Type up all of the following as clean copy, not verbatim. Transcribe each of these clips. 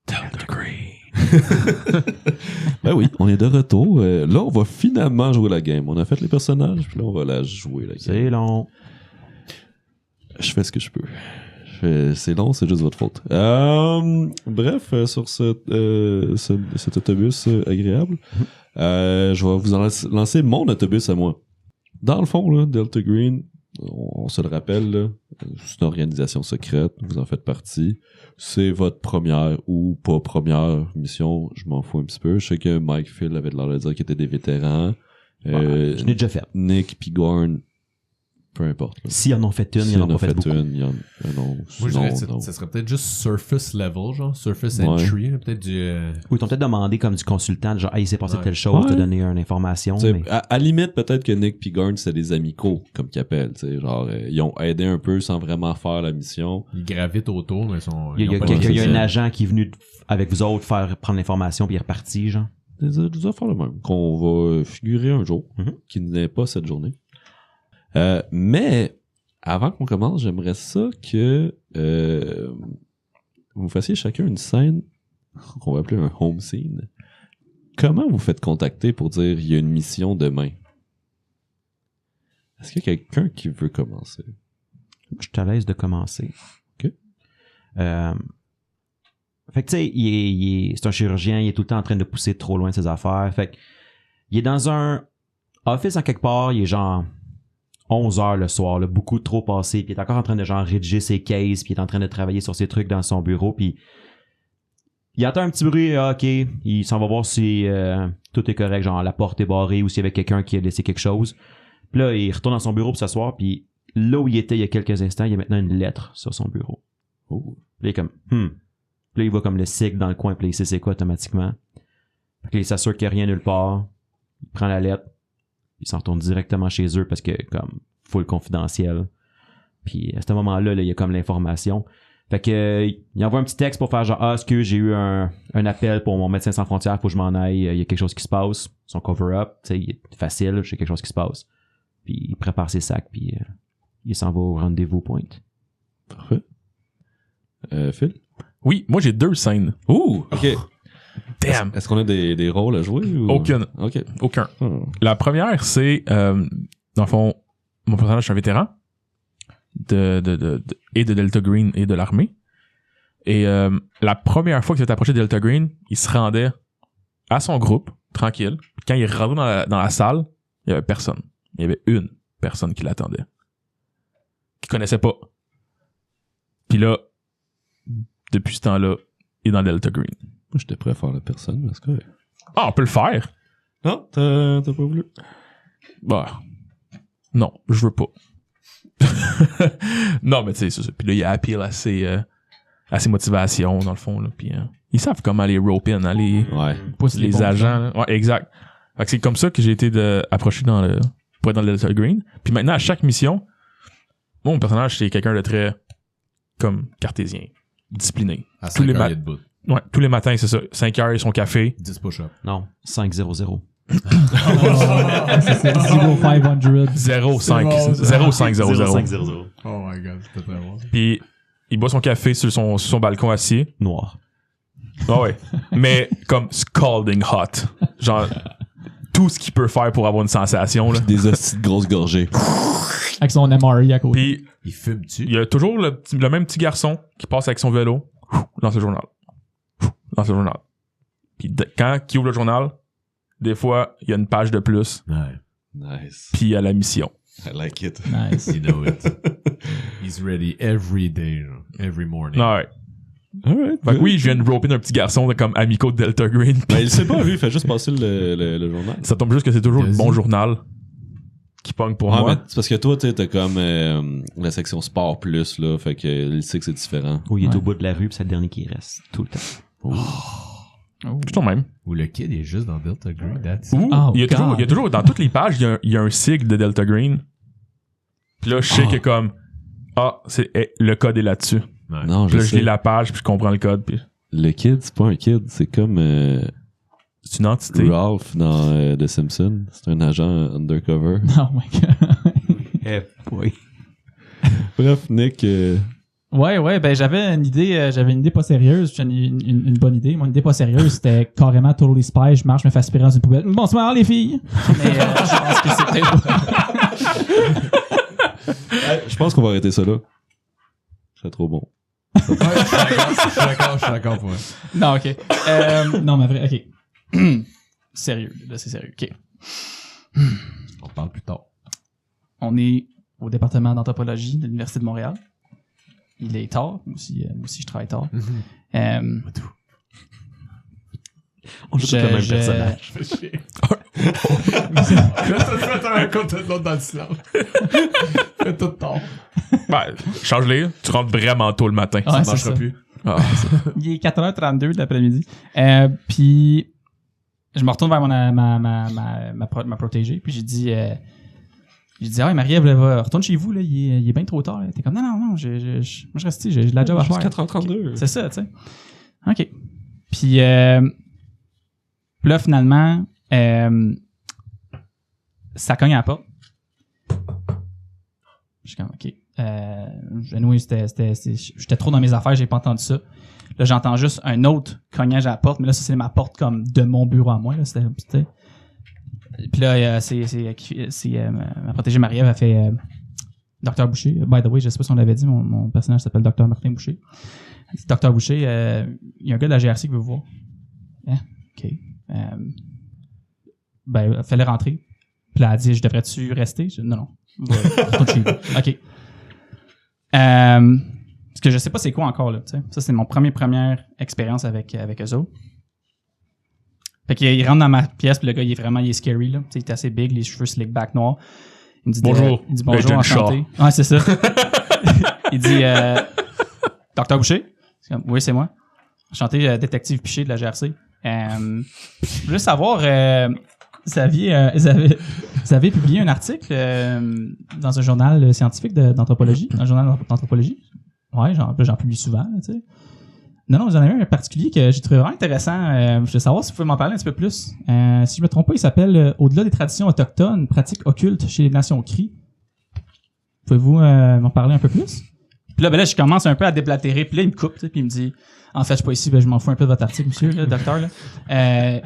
Delta Green. Ben oui, on est de retour. Là, on va finalement jouer la game. On a fait les personnages, puis là, on va la jouer, la game. C'est long. Je fais ce que je peux. C'est long, c'est juste votre faute. Bref, sur cet autobus agréable, je vais vous lancer mon autobus à moi. Dans le fond, là, Delta Green, on se le rappelle, là, c'est une organisation secrète, vous en faites partie. C'est votre première ou pas première mission, je m'en fous un petit peu. Je sais que Mike Phil avait l'air de dire qu'ils étaient des vétérans. Je l'ai déjà fait. Nick pis Gorn, peu importe. Là. S'ils en ont fait une, ils en ont pas fait beaucoup. Non, moi, je dirais que ça serait peut-être juste surface level, genre surface entry, peut-être du... Oui, ils t'ont peut-être demandé comme du consultant, genre, hey, il s'est passé telle chose, te donner une information. Mais... À limite, peut-être que Nick pis Gorn, c'est des amicaux, comme qu'ils appellent, tu sais, genre, ils ont aidé un peu sans vraiment faire la mission. Ils gravitent autour, mais ils sont... Il y a un agent qui est venu avec vous autres prendre l'information puis il est reparti, genre. Des affaires le même, qu'on va figurer un jour, qui n'est pas cette journée. Mais avant qu'on commence, j'aimerais ça que vous fassiez chacun une scène qu'on va appeler un home scene. Comment vous faites contacter pour dire il y a une mission demain? Est-ce qu'il y a quelqu'un qui veut commencer? Je te laisse de commencer. OK. Fait que tu sais, c'est un chirurgien, il est tout le temps en train de pousser trop loin de ses affaires. Fait que il est dans un office en quelque part, il est genre 11 heures le soir, là, beaucoup trop passé, puis il est encore en train de genre rédiger ses cases, puis il est en train de travailler sur ses trucs dans son bureau, puis il entend un petit bruit, ok, il s'en va voir si tout est correct, genre la porte est barrée ou s'il y avait quelqu'un qui a laissé quelque chose. Puis là, il retourne dans son bureau pour s'asseoir, puis là où il était il y a quelques instants, il y a maintenant une lettre sur son bureau. Oh. Puis là, il est comme, Puis là, il voit comme le sigle dans le coin, puis là, il sait c'est quoi automatiquement. Fait que là, il s'assure qu'il n'y a rien nulle part, il prend la lettre, il s'en retourne directement chez eux parce que comme full confidentiel. Puis à ce moment-là, là, il y a comme l'information. Fait que il envoie un petit texte pour faire genre est-ce que j'ai eu un appel pour mon médecin sans frontières, faut que je m'en aille, il y a quelque chose qui se passe. Son cover-up, tu sais, il est facile, j'ai quelque chose qui se passe. Puis il prépare ses sacs puis il s'en va au rendez-vous point. Parfait. Phil? Oui, moi j'ai 2 scènes. Ouh, OK. Damn! Est-ce qu'on a des rôles à jouer? Ou... Aucune. OK. Aucun. La première, c'est, dans le fond, mon personnage, c'est un vétéran et de Delta Green et de l'armée. Et la première fois qu'il s'est approché de Delta Green, il se rendait à son groupe, tranquille. Puis quand il est rentré dans la salle, il y avait personne. Il y avait une personne qui l'attendait. Qu'il connaissait pas. Puis là, depuis ce temps-là, il est dans Delta Green. J'étais prêt à faire la personne, mais c'est correct. Ah, on peut le faire. Non, t'as pas voulu. Bah. Non, je veux pas. Non, mais tu sais, c'est ça. Puis là, il y a appeal à ses motivations, dans le fond, là. Puis ils savent comment les rope in, hein, les agents. Là. Ouais, exact. Fait que c'est comme ça que j'ai été approché pour être dans le Delta Green. Puis maintenant, à chaque mission, mon personnage, c'est quelqu'un de très, comme, cartésien, discipliné. À 5 heures, il est debout. Ouais, tous les matins, c'est ça. 5 heures, son café. 10 push-ups. Non, 5-0-0. C'est 0500. 0500. Oh my god, c'était très bon. Puis il boit son café sur son balcon assis. Noir. Ah ouais. Mais comme scalding hot. Genre tout ce qu'il peut faire pour avoir une sensation là. Des hosties de grosses gorgées. Avec son MRI à côté. Puis il fume-tu? Il y a toujours le même petit garçon qui passe avec son vélo dans ce journal. Puis quand il ouvre le journal, des fois, il y a une page de plus. Ouais. Nice. Puis il y a la mission. I like it. Nice. You know it. He's ready every day, every morning. Ouais. Alright. Fait que oui, je viens de roper un petit garçon comme amico de Delta Green. Ben, il sait pas, lui, il fait juste passer le journal. Ça tombe juste que c'est toujours le bon journal qui pogne pour moi. Mais c'est parce que toi, tu sais, t'as comme la section sport plus, là, fait que il sait que c'est différent. Ou il est au bout de la rue, puis c'est le dernier qui reste, tout le temps. Toujours même. Ou le kid est juste dans Delta Green, that's Ou, Oh, il y a toujours, dans toutes les pages, il y a un sigle de Delta Green. Puis là, je sais que comme, le code est là-dessus. Ouais. Non, Puis là, je sais. lis la page, puis je comprends le code. Puis... Le kid, c'est pas un kid, c'est comme C'est une entité. Ralph dans The Simpsons. C'est un agent undercover. Oh my god. Eh, boy. Bref, Nick... Ouais, ben j'avais une idée pas sérieuse, j'avais une bonne idée. Mon idée pas sérieuse, c'était carrément Totally Spy, je marche, me fais aspirer dans une poubelle. Bonsoir les filles! Mais je pense que c'était... Je pense qu'on va arrêter ça là. C'est trop bon. Ouais, je suis d'accord pour ça. Non, ok. Non, mais vrai, ok. Sérieux, là c'est sérieux, ok. On parle plus tard. On est au département d'anthropologie de l'Université de Montréal. Il est tard, moi aussi je travaille tard. On joue tout le même personnage. Fais un compte de l'autre dans le silence. Fais tout tard. Ben, change-les. Tu rentres vraiment tôt le matin. Ouais, Ça c'est marchera ça. plus. Ah. Il est 4h32 de l'après-midi. Puis je me retourne vers ma protégée, puis j'ai dit ah ouais, Marie-Ève, retourne chez vous, là, il est bien trop tard. T'es comme, non, moi je reste ici, j'ai de la job à faire. 4h32. C'est ça, tu sais. OK. Puis là, finalement, ça cogne à la porte. Je suis comme, OK. Anyway, j'étais trop dans mes affaires, j'ai pas entendu ça. Là, j'entends juste un autre cognage à la porte, mais là, ça, c'est ma porte comme de mon bureau à moi. Là, c'était. Puis là, ma protégée Marie-Ève a fait Dr. Boucher. By the way, je sais pas si on l'avait dit, mon personnage s'appelle Dr. Martin Boucher. Dr. Boucher, il y a un gars de la GRC qui veut vous voir. Hein? OK. Ben, fallait rentrer. Puis là, elle a dit, je devrais-tu rester? Non. Retourne chez vous. OK. Parce que je sais pas c'est quoi encore, là. T'sais. Ça, c'est mon première expérience avec eux autres. Fait qu'il rentre dans ma pièce, puis le gars, il est scary, là. T'sais, il est assez big, les cheveux slick back noirs. Il me dit bonjour. Il dit bonjour, enchanté. Ouais, c'est ça. Il dit Dr. Boucher? C'est comme, oui, c'est moi. Enchanté, détective Piché de la GRC. Je voulais savoir, vous avez publié un article dans un journal scientifique d'anthropologie, un journal d'anthropologie. Ouais, j'en publie souvent, tu sais. Non, j'en avais un particulier que j'ai trouvé vraiment intéressant. Je veux savoir si vous pouvez m'en parler un petit peu plus. Si je me trompe pas, il s'appelle Au-delà des traditions autochtones, pratiques occultes chez les nations cri. Pouvez-vous m'en parler un peu plus? Puis là, ben là, je commence un peu à déblatérer. Puis là, il me coupe, tu sais, puis il me dit, en fait, je suis pas ici, ben je m'en fous un peu de votre article, monsieur, là, docteur. Là.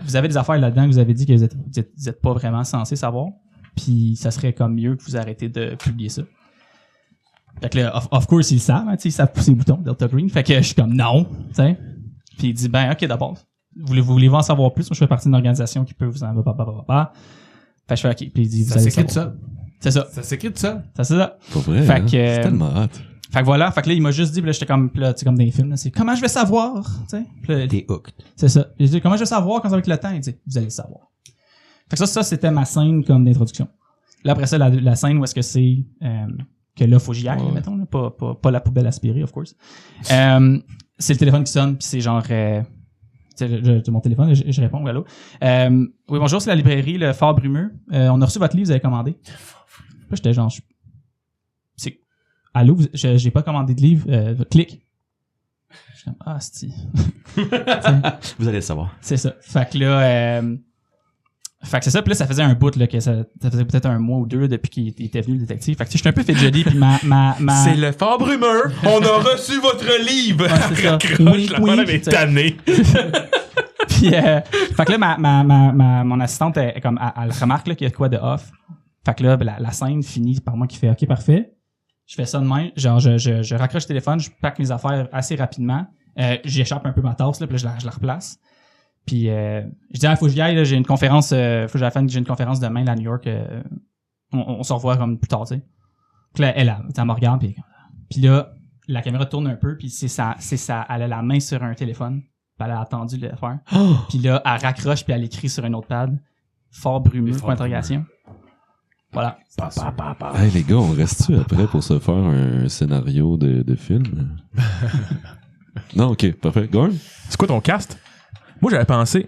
Vous avez des affaires là-dedans que vous avez dit que vous êtes pas vraiment censé savoir. Puis ça serait comme mieux que vous arrêtez de publier ça. Fait que là, of course, ils savent, hein, ils savent pousser les boutons, Delta Green. Fait que je suis comme non, tu sais. Puis il dit, ben, ok, d'abord, voulez-vous en savoir plus? Moi, je fais partie d'une organisation qui peut vous en... Fait que je fais, ok. Puis il dit, ça s'écrit tout seul. C'est ça. Ça s'écrit tout seul. C'est ça. Pas vrai, fait hein? que, c'est tellement hâte. Fait que voilà. Fait que là, il m'a juste dit, puis là, j'étais comme, là, tu sais, comme dans les films, là, c'est comment je vais savoir, tu sais. T'es hooked. C'est ça. J'ai dit, comment je vais savoir quand ça va être le temps? Il dit, vous allez le savoir. Fait que ça, c'était ma scène comme d'introduction. Là, après ça, la scène où est-ce que c'est, que là, faut que j'y aille, mettons, là, pas la poubelle aspirée, of course. C'est le téléphone qui sonne, puis c'est genre, j'ai mon téléphone, je réponds, allô. Oui, bonjour, c'est la librairie Le Fort Brumeux. On a reçu votre livre, vous avez commandé. Là, j'étais genre, c'est, allô, j'ai pas commandé de livre, clique. Je suis comme, c'est Vous allez le savoir. C'est ça. Fait que là, fait que c'est ça, puis là, ça faisait un bout, là, que ça faisait peut-être un mois ou deux depuis qu'il était venu, le détective. Fait que j'étais un peu fait jolly, puis ma... C'est le Fort Brumeux. On a reçu votre livre. Ouais, c'est ça. Raccroche, la madame est tannée. Puis, fait que là, mon assistante, elle remarque, là, qu'il y a de quoi de off. Fait que là, la scène finit par moi qui fait, OK, parfait. Je fais ça de même. Genre, je raccroche le téléphone, je pack mes affaires assez rapidement. J'échappe un peu ma tasse, là, puis là, je la replace. Puis je dis, faut que j'y aille, là, j'ai une conférence, j'ai une conférence demain là, à New York. On se revoit comme plus tard, tu sais. Puis là, elle me regarde, puis là, la caméra tourne un peu, puis c'est ça, elle a la main sur un téléphone, puis elle a attendu le faire. Puis là, elle raccroche, puis elle écrit sur un autre pad, Fort Brumeux, point d'interrogation. Voilà. Hey les gars, on reste-tu après pour se faire un scénario de film? Non, ok, parfait. Gorn? C'est quoi ton cast? Moi, j'avais pensé.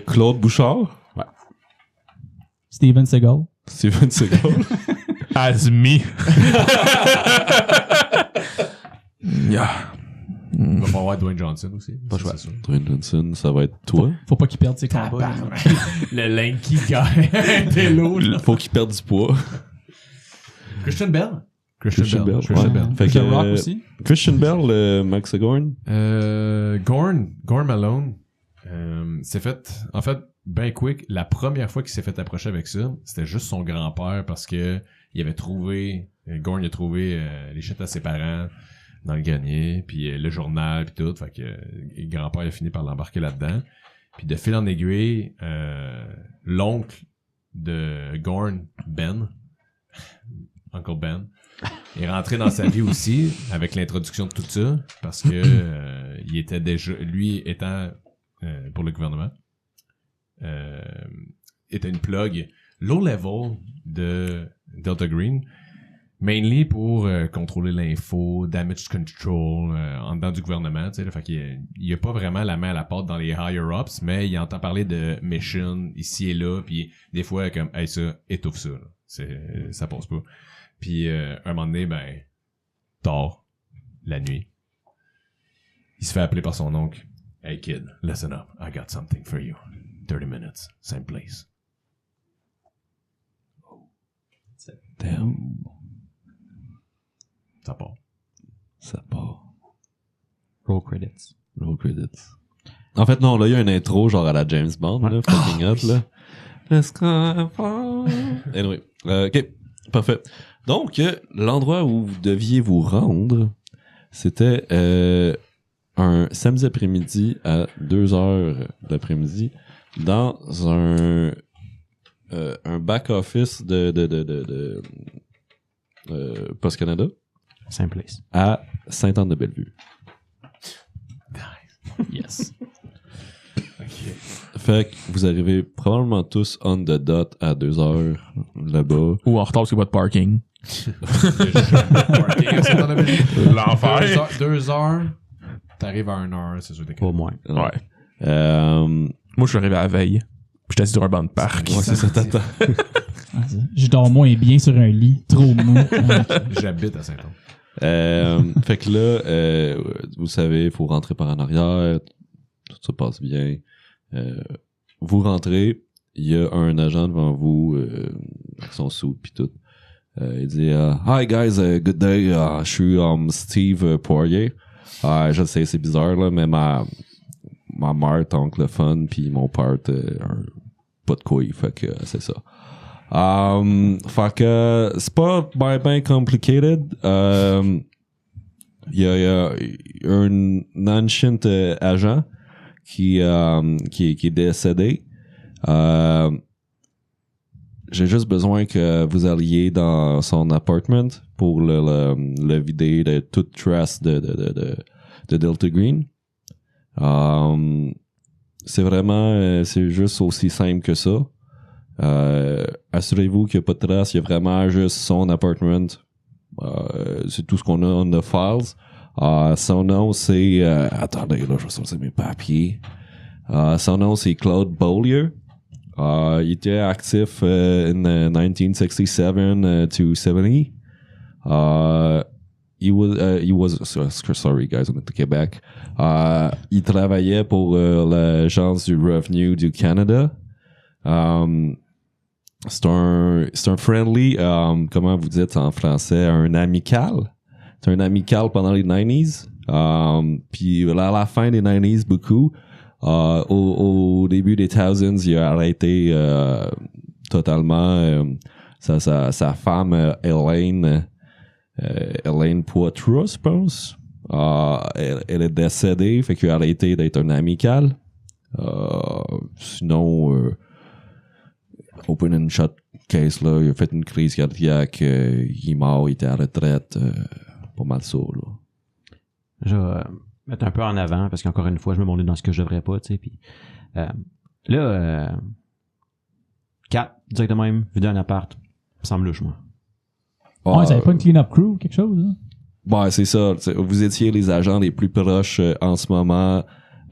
Claude Bouchard. Ouais. Steven Seagal. Steven Seagal. As me. Yeah. On va pas avoir Dwayne Johnson aussi. Pas choix. Dwayne Johnson, ça va être toi. Faut pas qu'il perde ses combats. Le lanky guy. T'es lourd. Faut qu'il perde du poids. Christian Bell. Christian Bell. ouais. Fait The que, Rock aussi. Christian Bell, Max Gorn. Gorn Malone s'est fait, en fait, ben quick, la première fois qu'il s'est fait approcher avec ça, c'était juste son grand-père parce que Gorn a trouvé les shit à ses parents dans le grenier, puis le journal, puis tout, fait que le grand-père a fini par l'embarquer là-dedans. Puis de fil en aiguille, l'oncle de Gorn, Ben, Uncle Ben, est rentré dans sa vie aussi avec l'introduction de tout ça parce que il était déjà, lui étant pour le gouvernement, était une plug low level de Delta Green, mainly pour contrôler l'info, damage control en dedans du gouvernement, tu sais, fait qu'il y a pas vraiment la main à la pâte dans les higher ups, mais il entend parler de mission ici et là, puis des fois comme hey ça étouffe ça, là. Ça passe pas. Puis un moment donné, ben tard, la nuit, il se fait appeler par son oncle. Hey kid, listen up, I got something for you. 30 minutes, same place. Damn. Ça part. Ça part. Roll credits. Roll credits. En fait, non, là, il y a une intro, genre à la James Bond, là, fucking hot, là. Let's go. Anyway. OK. Parfait. Donc, l'endroit où vous deviez vous rendre, c'était un samedi après-midi à 2h d'après-midi dans un back-office de Post Canada Same place. à Sainte-Anne-de-Bellevue. Yes. Fait que vous arrivez probablement tous on the dot à 2h là-bas. Ou en retard parce qu'il n'y a pas de parking. L'enfer. 2 heures, t'arrives à 1 heure, c'est sûr que t'es Au moins. Ouais. Moi, Moi, je suis arrivé à la veille. Puis j'étais assis sur un banc de parc. ouais, c'est ça, t'attends. Je dors moins bien sur un lit, trop mou. J'habite à Saint-Anne. Fait que là, vous savez, il faut rentrer par en arrière. Tout ça passe bien. Vous rentrez, il y a un agent devant vous avec son soude pis tout. Il dit Hi guys, good day. Je suis Steve Poirier. Je sais, c'est bizarre là, mais ma mère est anglophone puis mon père pas de couilles, fait que c'est ça. Fait que c'est pas ben complicated. Il y a un ancien agent qui est décédé. J'ai juste besoin que vous alliez dans son apartment pour le vider de toute trace de Delta Green. C'est vraiment, c'est juste aussi simple que ça. Assurez-vous qu'il n'y a pas de trace, il y a vraiment juste son apartment. C'est tout ce qu'on a on the files. Son nom c'est attendez là, je vais sortir mes papiers. Son nom c'est Claude Beaulieu. Il était actif in 1967 to 70. He was sorry guys, I'm at the Québec. Il travaillait pour l'agence du revenu du Canada. C'est un friendly, comment vous dites en français, un amical. C'est un amical pendant les 90s. Puis à la fin des 90s, beaucoup. Au début des 2000s, il a arrêté totalement sa femme Elaine Poitras, je pense. Elle est décédée, fait qu'il a arrêté d'être un amical. Sinon, open and shut case, là, il a fait une crise cardiaque, il est mort, il était à la retraite, pas mal ça, là. Je vais mettre un peu en avant, parce qu'encore une fois, je me montre dans ce que je devrais pas, tu sais, puis là, 4, directement même, vider un appart, me semble louche, moi. Ouais, ça avait pas une clean-up crew, quelque chose, hein? Ouais, c'est ça. Vous étiez les agents les plus proches en ce moment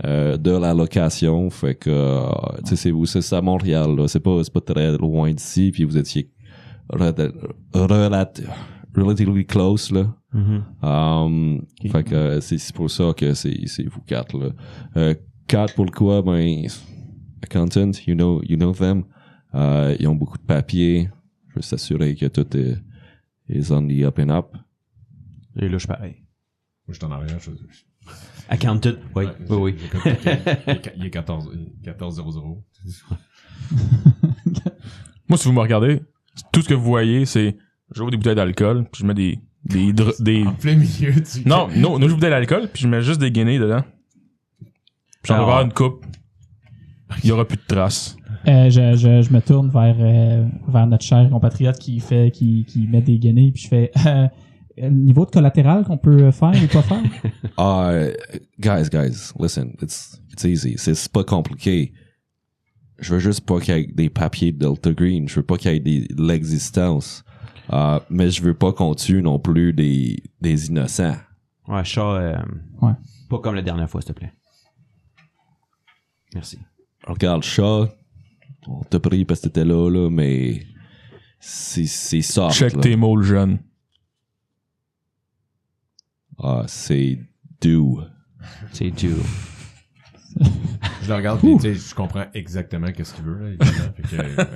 de la location, fait que c'est à Montréal, là. C'est pas très loin d'ici, puis vous étiez relatively close, là. Mm-hmm. Fait que c'est pour ça que c'est vous 4, là. 4 pour le quoi, ben accountant, you know them. Ils ont beaucoup de papiers. Je veux s'assurer que tout est is on the up and up. Et là, je suis pareil. Moi, je suis en arrière. Accounted, oui, Ouais, oui. Il est 14-0-0. Moi, si vous me regardez, tout ce que vous voyez, c'est j'ouvre des bouteilles d'alcool, puis je mets des En plein milieu du... Non, j'ouvre des bouteilles d'alcool, puis je mets juste des guinées dedans. Puis j'en prépare une coupe. Il y aura plus de traces. Je me tourne vers notre cher compatriote qui met des guenilles, puis je fais niveau de collatéral qu'on peut faire ou pas faire. Guys, listen, it's easy. C'est pas compliqué. Je veux juste pas qu'il y ait des papiers de Delta Green. Je veux pas qu'il y ait de l'existence. Mais je veux pas qu'on tue non plus des innocents. Ouais, chat, Ouais. pas comme la dernière fois, s'il te plaît. Merci. Regarde, chat, on t'a pris parce que t'étais là, mais c'est soft. Check là. tes mots, le jeune. C'est do. C'est dur. Je le regarde, pis, tu sais, je comprends exactement qu'est-ce qu'il veut, là, évidemment.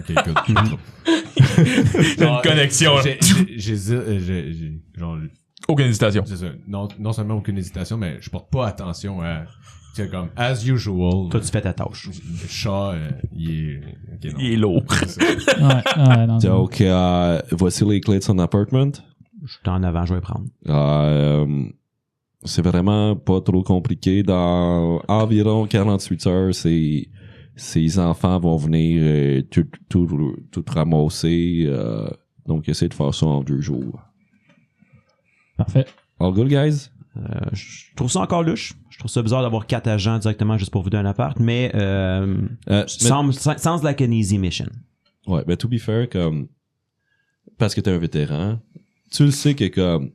Fait que, ok, écoute, je T'as une connexion, là. J'ai genre, Aucune hésitation. c'est ça. Non seulement aucune hésitation, mais je porte pas attention à, tu sais, comme, as usual. Toi, tu fais ta tâche. Le chat, il est, ok, non. Il est lourd. C'est ça. Ouais, non. Donc, voici les clés de son appartement. Je suis en avant, je vais prendre. C'est vraiment pas trop compliqué. Dans environ 48 heures, ses enfants vont venir tout ramasser. Donc, essayez de faire ça en 2 jours. Parfait. All good, guys? Je trouve ça encore louche. Je trouve ça bizarre d'avoir 4 agents directement juste pour vous donner un appart, mais sounds like an easy mission. Ouais, ben to be fair, comme parce que t'es un vétéran, tu le sais que comme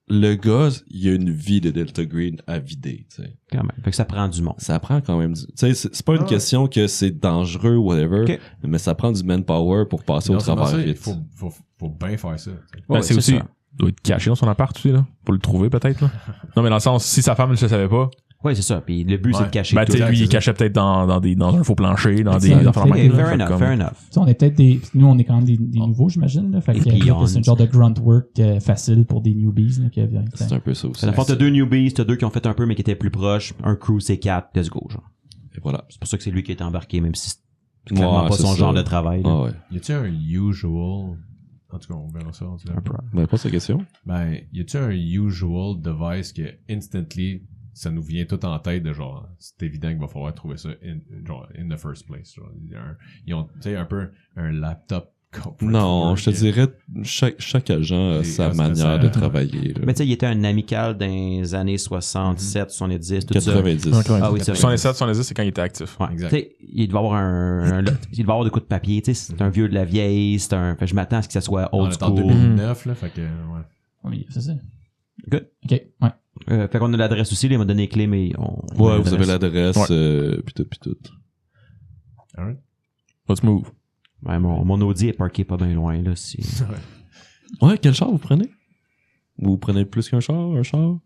le gars, il a une vie de Delta Green à vider, tu sais. Quand même. Fait que ça prend du monde. Ça prend quand même du... Tu sais, c'est pas une question que c'est dangereux ou whatever, Ok. mais ça prend du manpower pour passer au Non seulement travers ça, il vite. faut bien faire ça. tu sais. Ben, Ouais, c'est c'est aussi... ça. Il doit être caché dans son appart aussi, là. Pour le trouver, peut-être, là. Non, mais dans le sens, si sa femme ne le savait pas, Oui, c'est ça. Puis le but, c'est Ouais. de cacher ben, tout. tu sais, lui, il c'est ça. cachait peut-être dans un faux plancher, dans des Exact. affaires de Okay, même, là. Fair Fait enough, comme- fair enough. T'sais, on est peut-être nous, on est quand même des nouveaux, j'imagine, là. Fait Et que puis, c'est une genre de grunt work facile pour des newbies, là, qui viennent. C'est un peu ça aussi. À la fois, t'as 2 newbies, t'as 2 qui ont fait un peu, mais qui étaient plus proches. Un crew, c'est 4, let's go, genre. Et voilà. C'est pour ça que c'est lui qui est embarqué, même si c'est clairement Ouais, pas c'est son ça. genre de travail. là. Ah ouais. Y a-tu un usual... En tout cas, on verra ça. On dirait. Un peu. Ben, pas sa question. Ben, y a-tu un usual device que instantly ça nous vient tout en tête de genre c'est évident qu'il va falloir trouver ça in the first place. Genre, ils ont tu sais un peu un laptop. Non, je te dirais, chaque agent a sa manière de travailler. Là. Mais tu sais, il était un amical dans les années 77, 70, tout 90. ça. Ah oui, c'est vrai. 77, 70, c'est quand il était actif. Ouais. Exact. Tu sais, il devait avoir il devait avoir des coups de papier, tu sais, c'est un vieux de la vieille, c'est un, fait que je m'attends à ce que ça soit On old est en school. 2009 là, fait que ouais. Oui, c'est ça. Good. OK, ouais. Fait qu'on a l'adresse aussi, il m'a donné les clés, mais Ouais, vous avez l'adresse, Ouais. pis tout. Alright. Let's move. Ouais, mon Audi est parké pas bien loin, là, si. Ouais, quel char vous prenez? Vous prenez plus qu'un char, un char?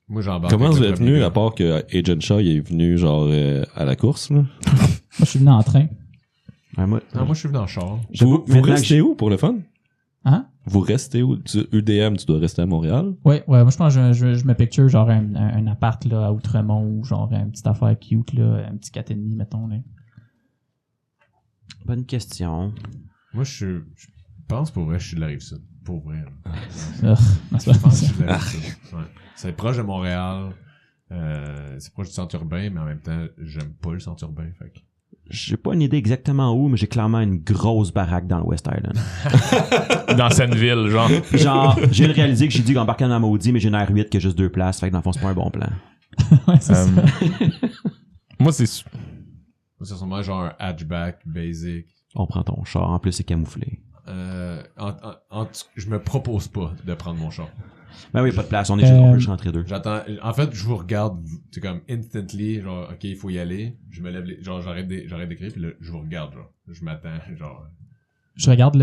Moi j'embarque. Comment avec vous le êtes premier venu, gars. à part que Agent Shaw, il est venu genre à la course, là? Moi, je suis venu en train. Ouais, moi, Non, moi je suis venu en char. j'avoue, Vous maintenant restez où pour le fun? Hein? Vous restez où? UDM, tu dois rester à Montréal? Ouais, moi, je pense que je me picture genre un appart, là, à Outremont, ou genre une petite affaire cute, là, un petit 4,5, mettons, là. Bonne question. Moi je pense pour vrai je suis de la Rive-Sud. Pour vrai. là. Non, c'est Je pas pense que je ça. suis de la Rive-Sud. Ouais. C'est proche de Montréal. C'est proche du centre urbain, mais en même temps, j'aime pas le centre urbain. Fait que... J'ai pas une idée exactement où, mais j'ai clairement une grosse baraque dans le West Island. Dans Senneville, genre. Genre, j'ai réalisé que j'ai dit qu'embarquer dans ma Audi, mais j'ai une R8 qui a juste 2 places, fait que dans le fond, c'est pas un bon plan. Ouais, c'est ça. Moi, c'est... C'est sûrement genre un hatchback basic. On prend ton char, en plus c'est camouflé. Je me propose pas de prendre mon char. Ben oui, pas de place, on est juste, on peut juste rentrer 2. J'attends. En fait, je vous regarde, c'est comme instantly, genre, ok, il faut y aller. Je me lève, genre, j'arrête d'écrire, puis là, je vous regarde, genre. Je m'attends, genre. Je regarde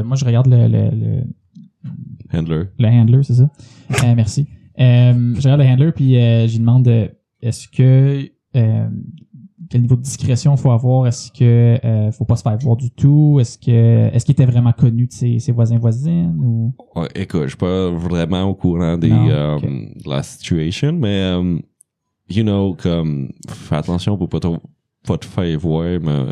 moi, je regarde le Handler. handler, c'est ça? Merci. Je regarde le handler, puis j'y demande, est-ce que quel niveau de discrétion faut avoir? Est-ce que faut pas se faire voir du tout? Est-ce qu'il était vraiment connu de ses voisins-voisines? Ou... Ouais, écoute, je suis pas vraiment au courant de la situation, mais you know, comme fais attention pour pas te faire voir, mais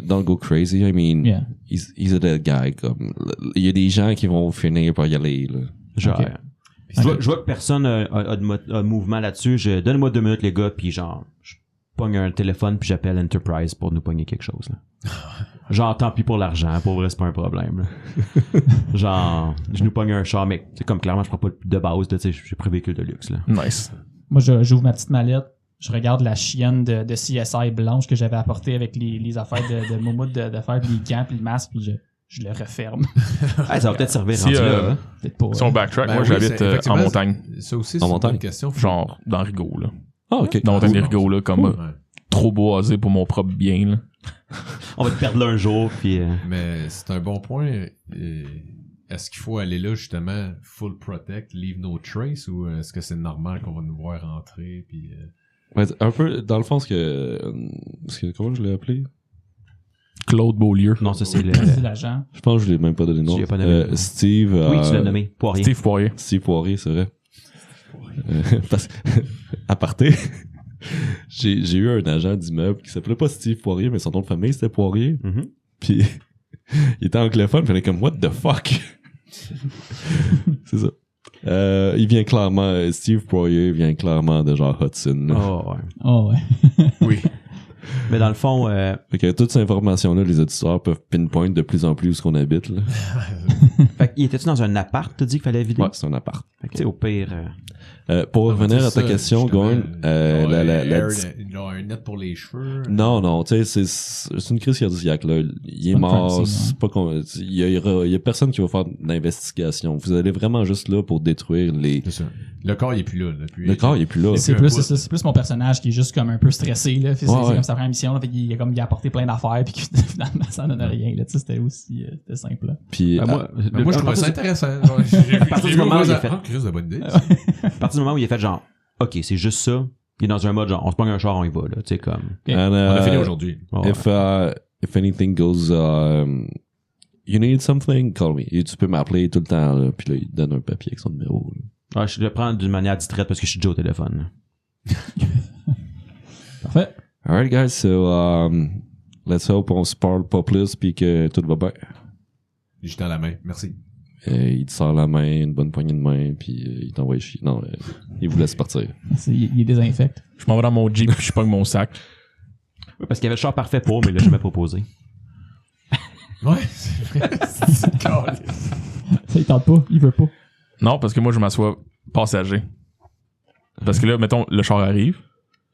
don't go crazy. I mean, Yeah. he's a dead guy. Comme il y a des gens qui vont finir par y aller. Là. Genre, Ok. je vois que personne a de mouvement là-dessus. Donne-moi 2 minutes, les gars, puis genre, je pogne un téléphone, puis j'appelle Enterprise pour nous pogner quelque chose. Là. Genre, tant pis pour l'argent, pour vrai, c'est pas un problème. Là. Genre, je nous pogne un char, mais c'est comme clairement, je prends pas de base, tu sais, j'ai pris véhicule de luxe. Là. Nice. Moi, j'ouvre ma petite mallette. Je regarde la chienne de CSI blanche que j'avais apportée avec les affaires de moumoute de faire, puis les gants, puis le masque, puis je le referme. Hey, ça va peut-être servir Si, rendu là. Hein? Peut-être pas. Si on backtrack, Ben moi oui, j'habite c'est- effectivement, en montagne. Ça aussi, En c'est une montagne. bonne question. Genre dans Rigaud, là. Ah, ok. Dans la montagne de Cool. Rigaud, là, comme Ouais. trop boisé pour mon propre bien, là. On va te perdre là un jour, puis... Mais c'est un bon point. Est-ce qu'il faut aller là, justement, full protect, leave no trace, ou est-ce que c'est normal qu'on va nous voir rentrer, puis... Ouais, un peu, dans le fond, comment je l'ai appelé? Claude Beaulieu. Non, ça c'est le... C'est l'agent. Je pense que je l'ai même pas donné de nom. Tu l'as pas nommé. Steve. Oui, tu l'as nommé. Poirier. Steve Poirier. Steve Poirier, c'est vrai. Parce que, à parté, j'ai eu un agent d'immeuble qui s'appelait pas Steve Poirier, mais son nom de famille c'était Poirier. Mhm. Puis il était anglophone, puis il était comme what the fuck. C'est ça. Il vient clairement, Steve Poirier vient clairement de genre Hudson. Là. Oh, ouais. Oh, ouais. Oui. Mais dans le fond, Fait que toutes ces informations-là, les auditeurs peuvent pinpoint de plus en plus où ce qu'on habite. Là. fait qu'il était-tu dans un appart, t'as dit qu'il fallait vider? Ouais, c'est un appart. Fait que, tu sais, au pire... Pour revenir à ta question, Gorn, genre un net pour les cheveux. non, tu sais, c'est une crise cardiaque, là. Il est Pas de mort, crime, c'est pas il y a personne qui va faire d'investigation. Vous allez vraiment juste là pour détruire les... C'est ça. Le corps, il est plus là. Le corps, il est plus là. C'est plus, c'est plus mon personnage qui est juste comme un peu stressé, là. C'est Ouais. comme sa première mission, là. Fait qu'il a apporté plein d'affaires, puis que finalement, ça donne rien, là. Tu sais, c'était aussi, c'était simple, là. Puis, moi, Moi, je trouvais ça intéressant. Genre, à partir du moment où il a fait- Chris, de bonne idée. à partir du moment où il a fait genre, OK, c'est juste ça, il est dans un mode genre, on se pogne un char, on y va, là, tu sais, comme... Ok. and, On a fini aujourd'hui. Ouais. if anything goes, you need something, call me. Et tu peux m'appeler tout le temps, là. Puis là, il te donne un papier avec son numéro. Là. Ouais, je le prends d'une manière distraite parce que je suis déjà au téléphone. Parfait. Alright, guys, so, let's hope on se parle pas plus puis que tout va bien. Je tends la main. Merci. Il te sort la main, une bonne poignée de main, puis il t'envoie chier. Non, il vous laisse partir. Il est désinfecte. Je m'en vais dans mon Jeep puis je pogne mon sac. Ouais, parce qu'il y avait le char parfait pour, mais il l'a jamais proposé. Ouais, c'est vrai. C'est calé. Ça, il tente pas. Il veut pas. Non, parce que moi, je m'assois passager. Parce que là, mettons, le char arrive.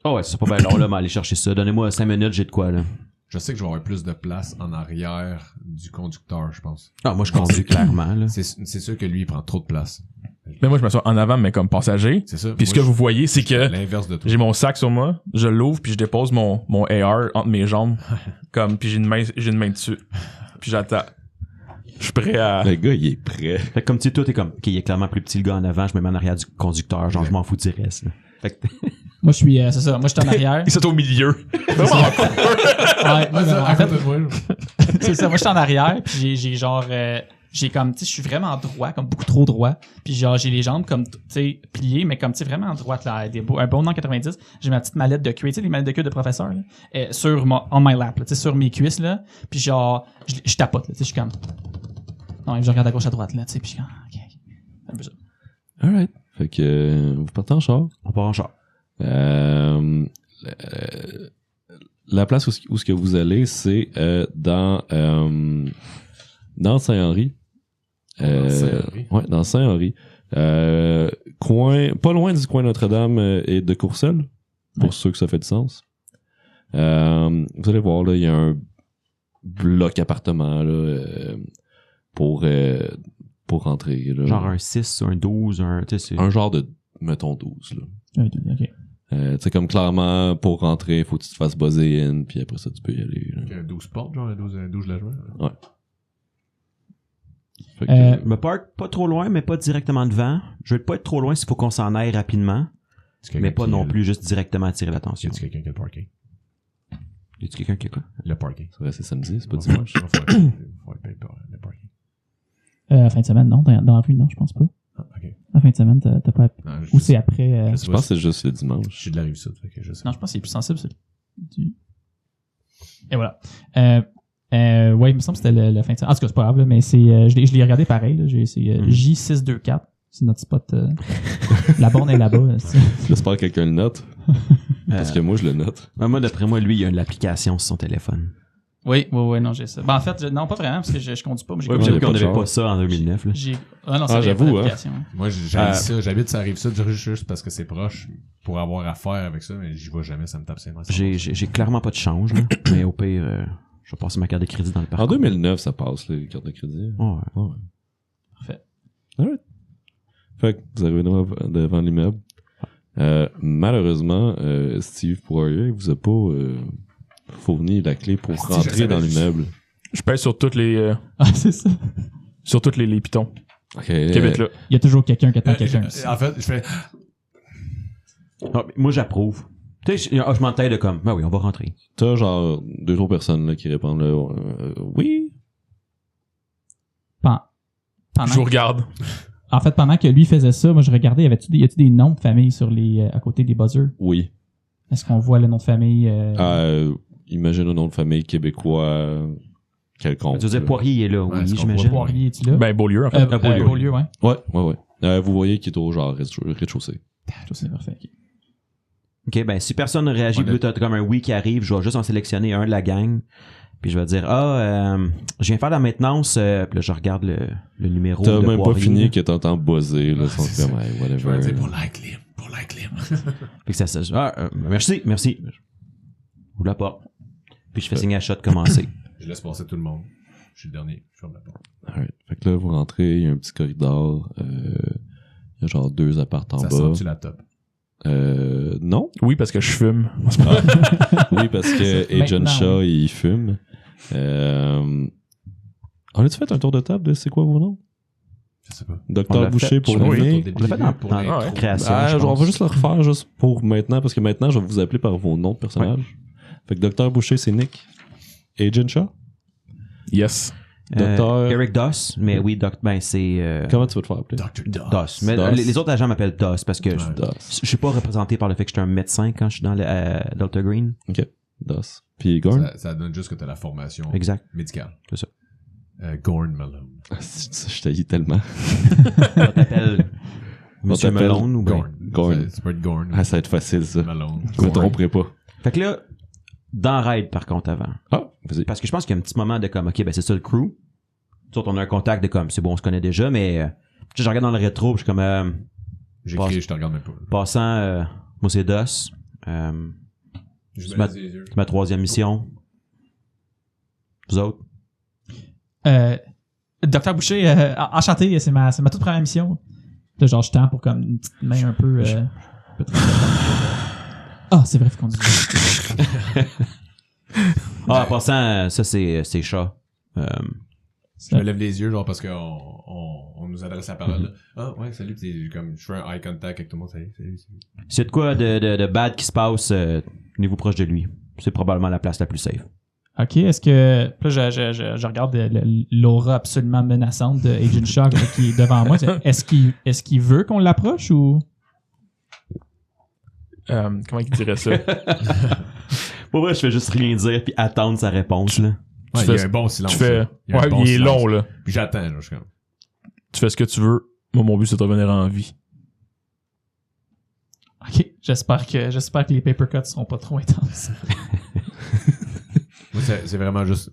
Oh ouais, c'est pas bien long, là, mais aller chercher ça. Donnez-moi 5 minutes, j'ai de quoi, là. Je sais que je vais avoir plus de place en arrière du conducteur, je pense. Ah, moi, je conduis clairement, là. C'est sûr que lui, il prend trop de place. Mais moi, je m'assois en avant, mais comme passager. C'est ça. Puis ce que vous voyez, c'est que L'inverse de toi. j'ai mon sac sur moi, je l'ouvre, puis je dépose mon AR entre mes jambes. Comme, puis j'ai une main dessus. Puis j'attends. Je suis prêt à... Le gars, il est prêt. Fait que comme tu sais, toi, t'es comme, OK, il est clairement plus petit le gars en avant, je me mets en arrière du conducteur, genre, je m'en fous du reste, là. Fait que, Moi, je suis, c'est ça. Moi, je suis en arrière. Il saute au milieu. Ouais, ouais, mais en fait, moi. c'est ça. Moi, je suis en arrière, puis j'ai genre, j'ai comme, tu sais, je suis vraiment droit, comme beaucoup trop droit. Puis genre, j'ai les jambes comme, tu sais, pliées, mais comme, tu sais, vraiment droite, là, un bon an 90. J'ai ma petite mallette de cuir, tu sais, les mallettes de cuir de professeur, là, on my lap, là, tu sais, sur mes cuisses, là. Puis genre, je tapote, là, tu sais, je suis comme, non, je regarde à gauche, à droite, là, tu sais, puis je suis comme, ok. C'est un peu ça. Alright. Fait que, vous partez en char. on part en char. La place où ce que vous allez, c'est dans Saint-Henri. Saint-Henri. Ouais, dans Saint-Henri. Pas loin du coin Notre-Dame et de Courcelles, pour ceux que ça fait du sens. Vous allez voir, là, il y a un bloc appartement là, pour rentrer. Là. Genre un 6, un 12, tu sais, c'est... Un genre de, mettons, 12. Là. Ok. Tu sais, comme clairement, pour rentrer, il faut que tu te fasses buzzer in, puis après ça, tu peux y aller. Là. Donc, un 12 portes, genre un 12 logements. Fait que, Je me parque pas trop loin, mais pas directement devant. Je veux pas être trop loin s'il faut qu'on s'en aille rapidement. Mais pas non plus juste directement attirer l'attention. Y a-tu quelqu'un qui a le parking? Y a-tu quelqu'un qui a quoi? Le parking. C'est vrai, c'est samedi, c'est pas dimanche. Faut payer le parking. Fin de semaine, non. Dans la rue, non, je pense pas. Ah, ok. La fin de semaine, t'as pas... Non, Ou c'est après... Je sais Je pas pense que si c'est juste le je dimanche. suis de la Rive-Sud, fait que je sais. Non, je pense que c'est plus sensible, ça. Et voilà. Ouais, il me semble que c'était la fin de semaine. En tout cas, c'est pas grave, là, mais c'est, je l'ai regardé pareil. Là, c'est J624. C'est notre spot. La borne est là-bas. J'espère que quelqu'un le note. Parce que moi, je le note. Moi, d'après moi, lui, il a l'application sur son téléphone. Oui, non, j'ai ça. Ben, en fait, non, pas vraiment, parce que je conduis pas. Mais j'ai Ouais, Ouais, j'avoue il y a qu'on pas de n'avait genre. pas ça en 2009. Là. non, Ah, j'avoue, hein. Moi, j'habite ça. J'habite sur la Rive-Sud juste parce que c'est proche pour avoir affaire avec ça, mais j'y vais jamais, ça me tape ses mains. J'ai clairement pas de change, là. Mais au pire, je vais passer ma carte de crédit dans le En parcours. 2009, ça passe, les cartes de crédit. Ouais. Ouais. Parfait. Alright. Fait que vous arrivez devant l'immeuble. Malheureusement, Steve Poirier vous a pas fourni la clé pour Si, je rentrer savais dans juste. l'immeuble. Je pèse sur toutes les Ah, c'est ça. sur toutes les pitons Ok. qui habitent là. Il y a toujours quelqu'un qui attend quelqu'un. En fait, je fais. Ah, moi, j'approuve. Tu sais, je m'entête de comme, ben oui, on va rentrer. T'as genre 2-3 personnes là, qui répondent là, oui. Pendant Je vous regarde. En fait, pendant que lui faisait ça, moi je regardais, y a-tu des noms de famille sur les à côté des buzzers? Oui. Est-ce qu'on voit le nom de famille? Imagine un nom de famille québécois quelconque. Tu veux dire, là. Poirier il est là, Ouais, oui, est-ce qu'on j'imagine. Poirier, es-tu là? Ben, Beaulieu, en fait. Beaulieu, ouais. Ouais. Vous voyez qu'il est au genre rez-de-chaussée. C'est parfait. ok. OK, ben si personne ne réagit, On a- puis là, t'as comme un oui qui arrive, je vais juste en sélectionner un de la gang. Puis je vais dire, je viens faire la maintenance. Puis là, je regarde le numéro T'as de même pas Poirier, fini là. que t'entends buzzer, là, c'est sont ça. comme, hey, Je vais whatever. dire pour la clim. Puis que ça merci. Ouvre la porte. Puis je fais signe à shot de commencer. Je laisse passer tout le monde. Je suis le dernier. Je ferme la porte. Alright. Fait que là, vous rentrez, il y a un petit corridor, il y a genre 2 apparts en Ça bas. sent-tu la top? Non. Oui, parce que je fume. Oui, parce que Agent Maintenant, Shaw, il fume. On a-tu fait un tour de table de c'est quoi vos noms? Je sais pas. On Docteur l'a Boucher fait, pour je crois. nommer. On l'a fait dans pour dans l'intro. ouais. création. Ah, je on pense. va juste le refaire juste pour maintenant, parce que maintenant, je vais vous appeler par vos noms de personnages. Fait que Docteur Boucher, c'est Nick. Agent Shaw? Yes. Docteur... Eric Doss, mais oui, c'est Comment tu vas te faire appeler? Dr. Doss. Mais Doss. les autres agents m'appellent Doss parce que Ouais. je suis pas représenté par le fait que je suis un médecin quand je suis dans le Delta Green. Doss. Puis Gorn? Ça donne juste que t'as la formation Exact. médicale. C'est ça. Gorn Malone. Je t'haïs tellement. On t'appelle Monsieur t'appelle Malone ou bien. Gorn. Gorn. Ça peut être Gorn. Ah, ça va être facile, ça. Malone. Je me tromperai pas. Fait que là, dans Raid par contre avant. Ah, vas-y. Parce que je pense qu'il y a un petit moment de comme, ok, ben c'est ça le crew. Nous autres, on a un contact de comme, c'est bon, on se connaît déjà, mais tu sais, je regarde dans le rétro, puis je suis comme, J'écris, je te regarde même pas. passant, moi c'est Doss. Je C'est me laisse les yeux. ma 3e mission. Vous autres? Docteur Boucher, enchanté, c'est ma toute première mission. Là, genre, je tends pour comme une petite main un peu... Ah, c'est vrai, faut qu'on dise. En passant, ça c'est chat. Je me lève les yeux, genre, parce qu'on nous adresse la parole. Là. Ah, ouais, salut. Puis comme, je fais un eye contact avec tout le monde. Salut. S'il y a de quoi de bad qui se passe, tenez-vous proche de lui. C'est probablement la place la plus safe. OK, est-ce que... Là, je regarde l'aura absolument menaçante de Agent Shock qui est devant moi. Est-ce qu'il veut qu'on l'approche ou... Comment il dirait ça? Pour vrai, je fais juste rien dire puis attendre sa réponse, là. Ouais, Tu il y fais- a un bon silence. Tu fais. là. Il y a un Ouais, bon il est silence. long, là. Puis j'attends, genre, je suis comme. Tu fais ce que tu veux. Moi, mon but, c'est de revenir en vie. OK, j'espère que les paper cuts seront pas trop intenses. Moi, c'est vraiment juste.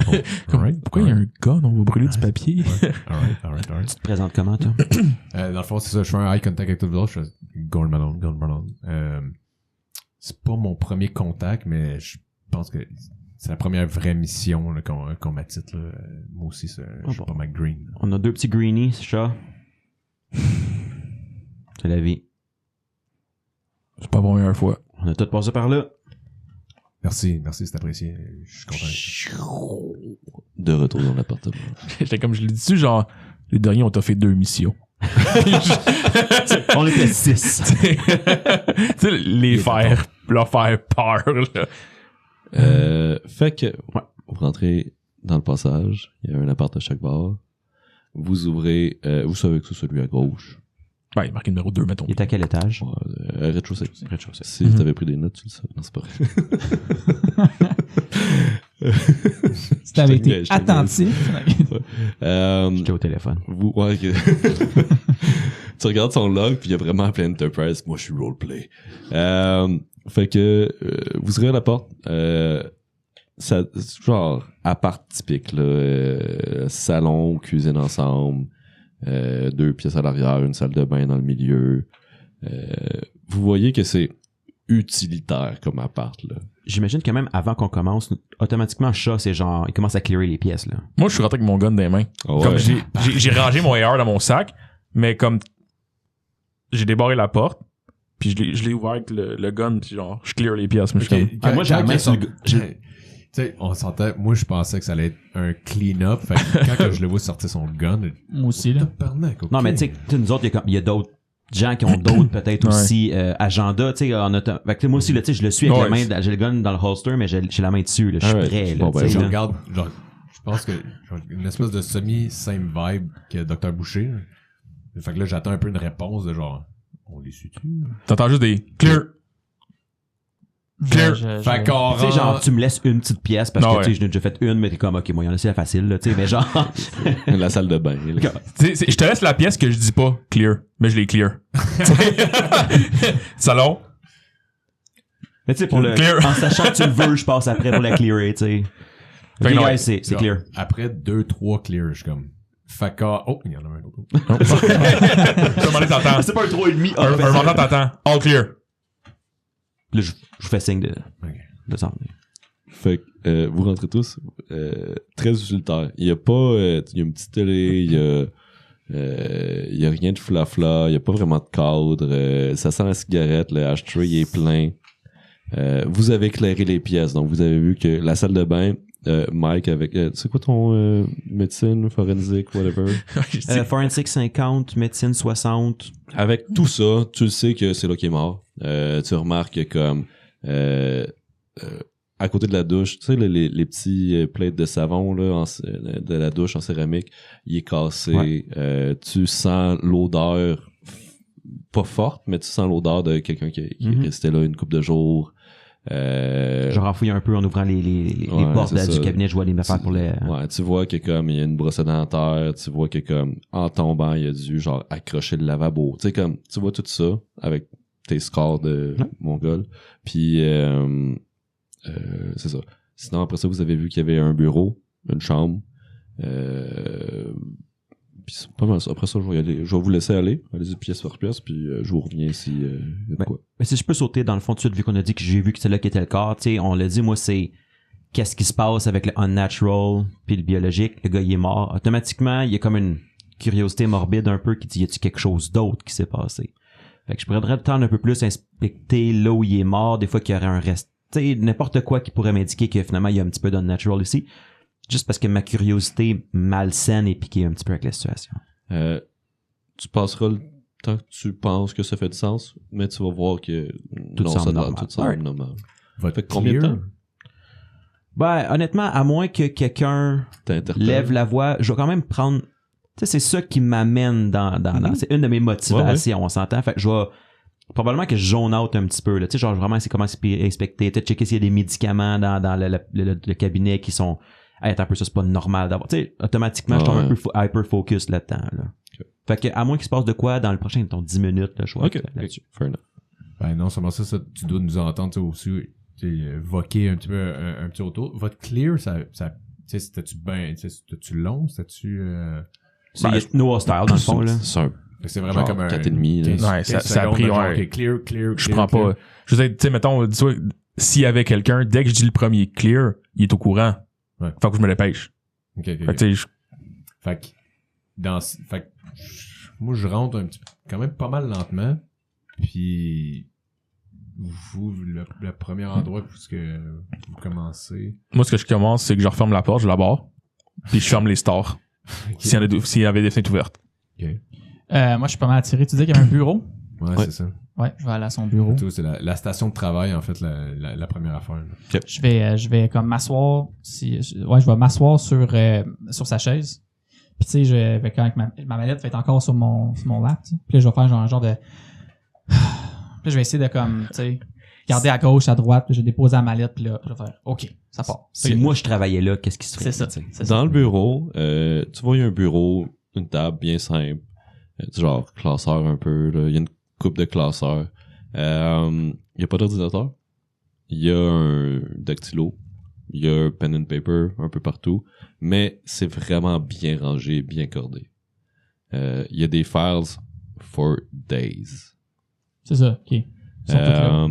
Oh, Comme, alright, pourquoi il y a alright. un gun? On va brûler du papier. Alright. Tu te présentes comment, toi? Dans le fond, c'est ça. Je fais un eye contact avec tout le monde. Je fais Gorn Malone. C'est pas mon premier contact, mais je pense que c'est la première vraie mission là, qu'on m'attite. Là. Moi aussi, je suis bon. pas Mac Green. là. On a 2 petits greenies, chat. C'est la vie. C'est pas bon une fois. On a tout passé par là. Merci, c'est apprécié. Je suis content. De retour dans l'appartement. J'étais comme je l'ai dit, genre, les derniers, on t'a fait 2 missions. On était 6. Tu sais, leur faire peur, là. Fait que, vous rentrez dans le passage, il y a un appart à chaque bar. Vous ouvrez, vous savez que c'est celui à gauche. Ouais, il est marqué numéro 2, mettons. Il est à quel étage? Rez-de-chaussée. Rez-de-chaussée. Si t'avais pris des notes, tu le sais. Non, c'est pas vrai. Si t'avais été Je te attentif. J'étais au téléphone. Ok. Tu regardes son log, puis il y a vraiment plein Enterprise. Moi, je suis roleplay. Fait que vous ouvrez la porte. Ça, genre, appart typique, là. Salon, cuisine ensemble. 2 pièces à l'arrière, une salle de bain dans le milieu. Vous voyez que c'est utilitaire comme appart, là. J'imagine que même avant qu'on commence, automatiquement, chat, c'est genre, il commence à clearer les pièces, là. Moi, je suis rentré avec mon gun dans les mains. Oh, Comme ouais. j'ai rangé mon AR dans mon sac, mais comme j'ai débarré la porte, puis je l'ai ouvert avec le gun, puis genre, je clear les pièces. Mais je suis comme, moi, j'ai la main sur le Tu sais, on sentait, moi je pensais que ça allait être un clean-up, fait que quand que je le vois sortir son gun, Moi aussi, là. tabarnak, ok. Non, mais tu sais, nous autres, il y a d'autres gens qui ont d'autres, peut-être Ouais. aussi, agendas, tu sais, fait que moi aussi, là, tu sais, je le suis avec Ouais, la main, j'ai le gun dans le holster, mais j'ai la main dessus, là, je suis Ah ouais. prêt, là, Bon, ben, tu sais, je là. regarde, genre, je pense que genre, une espèce de semi-same vibe que Dr. Boucher. Là. Fait que là, j'attends un peu une réponse de genre, on les suit-tu? t'entends juste des clear. Clear. Fait qu'on Tu sais, genre, tu me laisses une petite pièce parce Ah que, tu sais, ouais. je n'ai déjà fait une, mais t'es comme, ok, moi, il y en a, c'est la facile, là, tu sais, mais genre, La salle de bain. là. Je te laisse la pièce que je dis pas clear, mais je l'ai clear. Salon. mais tu sais, pour le, Clear. en sachant que tu le veux, je passe après pour la clearer, tu sais. Fait Ok, que non, guys, c'est Genre, clear. Après 2-3 clears, je suis comme, fait que, oh, il y en a un autre. Je demandais t'entends. C'est pas un 3,5. Un moment t'entends. All clear. Là, je vous fais signe Ok. de ça. Fait que vous rentrez tous très utilitaire. Il y a pas il y a une petite télé, il y a rien de flafla, il y a pas vraiment de cadre, ça sent la cigarette, le ashtray est plein. Vous avez éclairé les pièces, donc vous avez vu que la salle de bain, Mike avec c'est quoi ton médecine, forensique, whatever. Forensic 50, médecine 60. Avec tout ça, tu le sais que c'est là qu'il est mort. Tu remarques que comme à côté de la douche, tu sais les petits plates de savon là de la douche en céramique, il est cassé. Ouais. Tu sens l'odeur pas forte, mais tu sens l'odeur de quelqu'un qui est resté là une couple de jours. Je renfouille un peu en ouvrant les ouais, portes c'est du ça. cabinet, je vois les affaires pour les... Ouais, tu vois que comme il y a une brosse à dents en terre, tu vois que comme en tombant, il a dû genre accrocher le lavabo. Tu sais comme tu vois tout ça avec tes scores de mongol. Puis c'est ça. Sinon après ça, vous avez vu qu'il y avait un bureau, une chambre. Puis c'est pas mal ça. Après ça, je vais y aller. Je vais vous laisser aller. Allez-y pièce par pièce, puis je vous reviens si y a de quoi. Mais si je peux sauter dans le fond tout de suite, vu qu'on a dit que j'ai vu que c'est là qui était le corps, tu sais, on l'a dit, moi, c'est qu'est-ce qui se passe avec le unnatural puis le biologique. Le gars, il est mort. Automatiquement, il y a comme une curiosité morbide un peu qui dit, y a-tu quelque chose d'autre qui s'est passé? Fait que je prendrais le temps d'un peu plus inspecter là où il est mort, des fois qu'il y aurait un reste, tu sais, n'importe quoi qui pourrait m'indiquer que finalement, il y a un petit peu d'unnatural ici. Juste parce que ma curiosité malsaine est piquée un petit peu avec la situation. Tu passeras le temps que tu penses que ça fait du sens, mais tu vas voir que Tout non, semble ça normal. tout semble Ouais. normal. Votre Fait que combien de clear? temps? Ben, honnêtement, à moins que quelqu'un T'interpelles. lève la voix, je vais quand même prendre... Tu sais, c'est ça qui m'amène dans c'est une de mes motivations, on s'entend. Fait que je vais... Probablement que je zone out un petit peu, là. Tu sais, genre, vraiment, c'est comment inspecter, peut-être checker s'il y a des médicaments dans le cabinet qui sont... Hey, attends un peu, ça, c'est pas normal d'avoir... Tu sais, automatiquement, je tombe un peu hyper-focus là-dedans, là. Okay. Fait que, à moins qu'il se passe de quoi dans le prochain, mettons, 10 minutes, là, je vois là-dessus. Fair enough. Ben non seulement ça, tu dois nous entendre tu sais, aussi, tu sais, voquer un petit peu un petit autour. Votre clear, ça tu sais, c'était-tu ben, tu sais, c'était-tu long, c'était-tu C'est no hostile, dans le fond, là. C'est un c'est vraiment genre comme un 4,5. 15 Ouais, ça a secondes pris, de genre, ouais. ok, clear. Je prends pas. Je veux dire, tu sais, mettons, dis-toi, s'il y avait quelqu'un, dès que je dis le premier clear, il est au courant. Ouais. Faut que je me dépêche. Ok. Fait que, tu sais, Fait que moi je rentre un petit quand même pas mal lentement. Puis vous le premier endroit où que vous commencez. moi, ce que je commence, c'est que je referme la porte, je la barre, puis je ferme les stores. S'il y avait des fenêtres ouvertes. Ok. Moi, je suis pas mal attiré. Tu dis qu'il y a un bureau? Ouais, Ouais. c'est ça. Ouais, je vais aller à son bureau. Tout, c'est la station de travail, en fait, la première affaire. là. Je vais comme m'asseoir. Je vais m'asseoir sur sa chaise. Puis tu sais, je vais quand même ma mallette va être encore sur mon lap. Tu sais. Puis là, je vais faire un genre de. Puis là, je vais essayer de comme, tu sais, garder à gauche, à droite. Puis je vais déposer la mallette. Puis là, je vais faire, OK, ça part. Si moi je travaillais là, qu'est-ce qui se ferait? C'est ça. tu sais? C'est ça. Dans le bureau, tu vois, il y a un bureau, une table bien simple, genre classeur un peu, là. Il y a une coupe de classeurs. Il y a pas d'ordinateur. Il y a un dactylo. Il y a un pen and paper un peu partout. Mais c'est vraiment bien rangé, bien cordé. Il y a des files for days. C'est ça, OK. Ils sont tous là.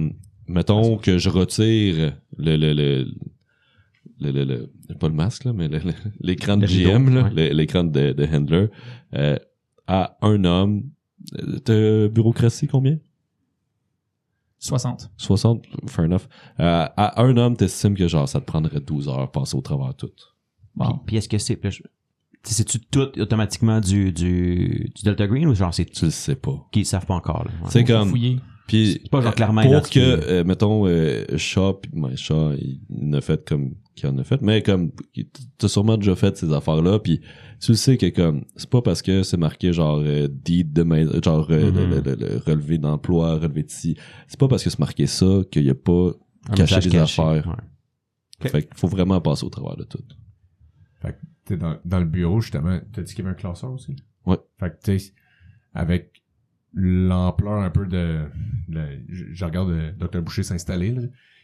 Mettons que je retire pas le masque, là, mais l'écran de Le rideau, GM, là, ouais. l'écran de handler, à un homme. De bureaucratie, combien? 60. 60? Fair enough. À un homme, t'estimes que genre ça te prendrait 12 heures passer au travers tout. Bon. Puis est-ce que c'est... puis là, c'est-tu tout automatiquement du Delta Green ou genre c'est Tu le sais pas. qu'ils savent pas encore? Là? Ouais. C'est Faut comme... fouiller. Puis, C'est pas genre clairement pour là, que, mettons, Shaw, il en a fait comme qu'il en a fait, mais comme, t'as sûrement déjà fait ces affaires-là, puis tu le sais que comme, c'est pas parce que c'est marqué genre deed de maison, genre le relevé d'emploi, relevé de ci, c'est pas parce que c'est marqué ça qu'il y a pas Un caché message des caché, affaires. ouais. Fait qu'il faut vraiment passer au travers de tout. Fait que t'es dans le bureau, justement. T'as dit qu'il y avait un classeur aussi? Ouais. Fait que t'es avec l'ampleur un peu je regarde Dr. Boucher s'installer, là,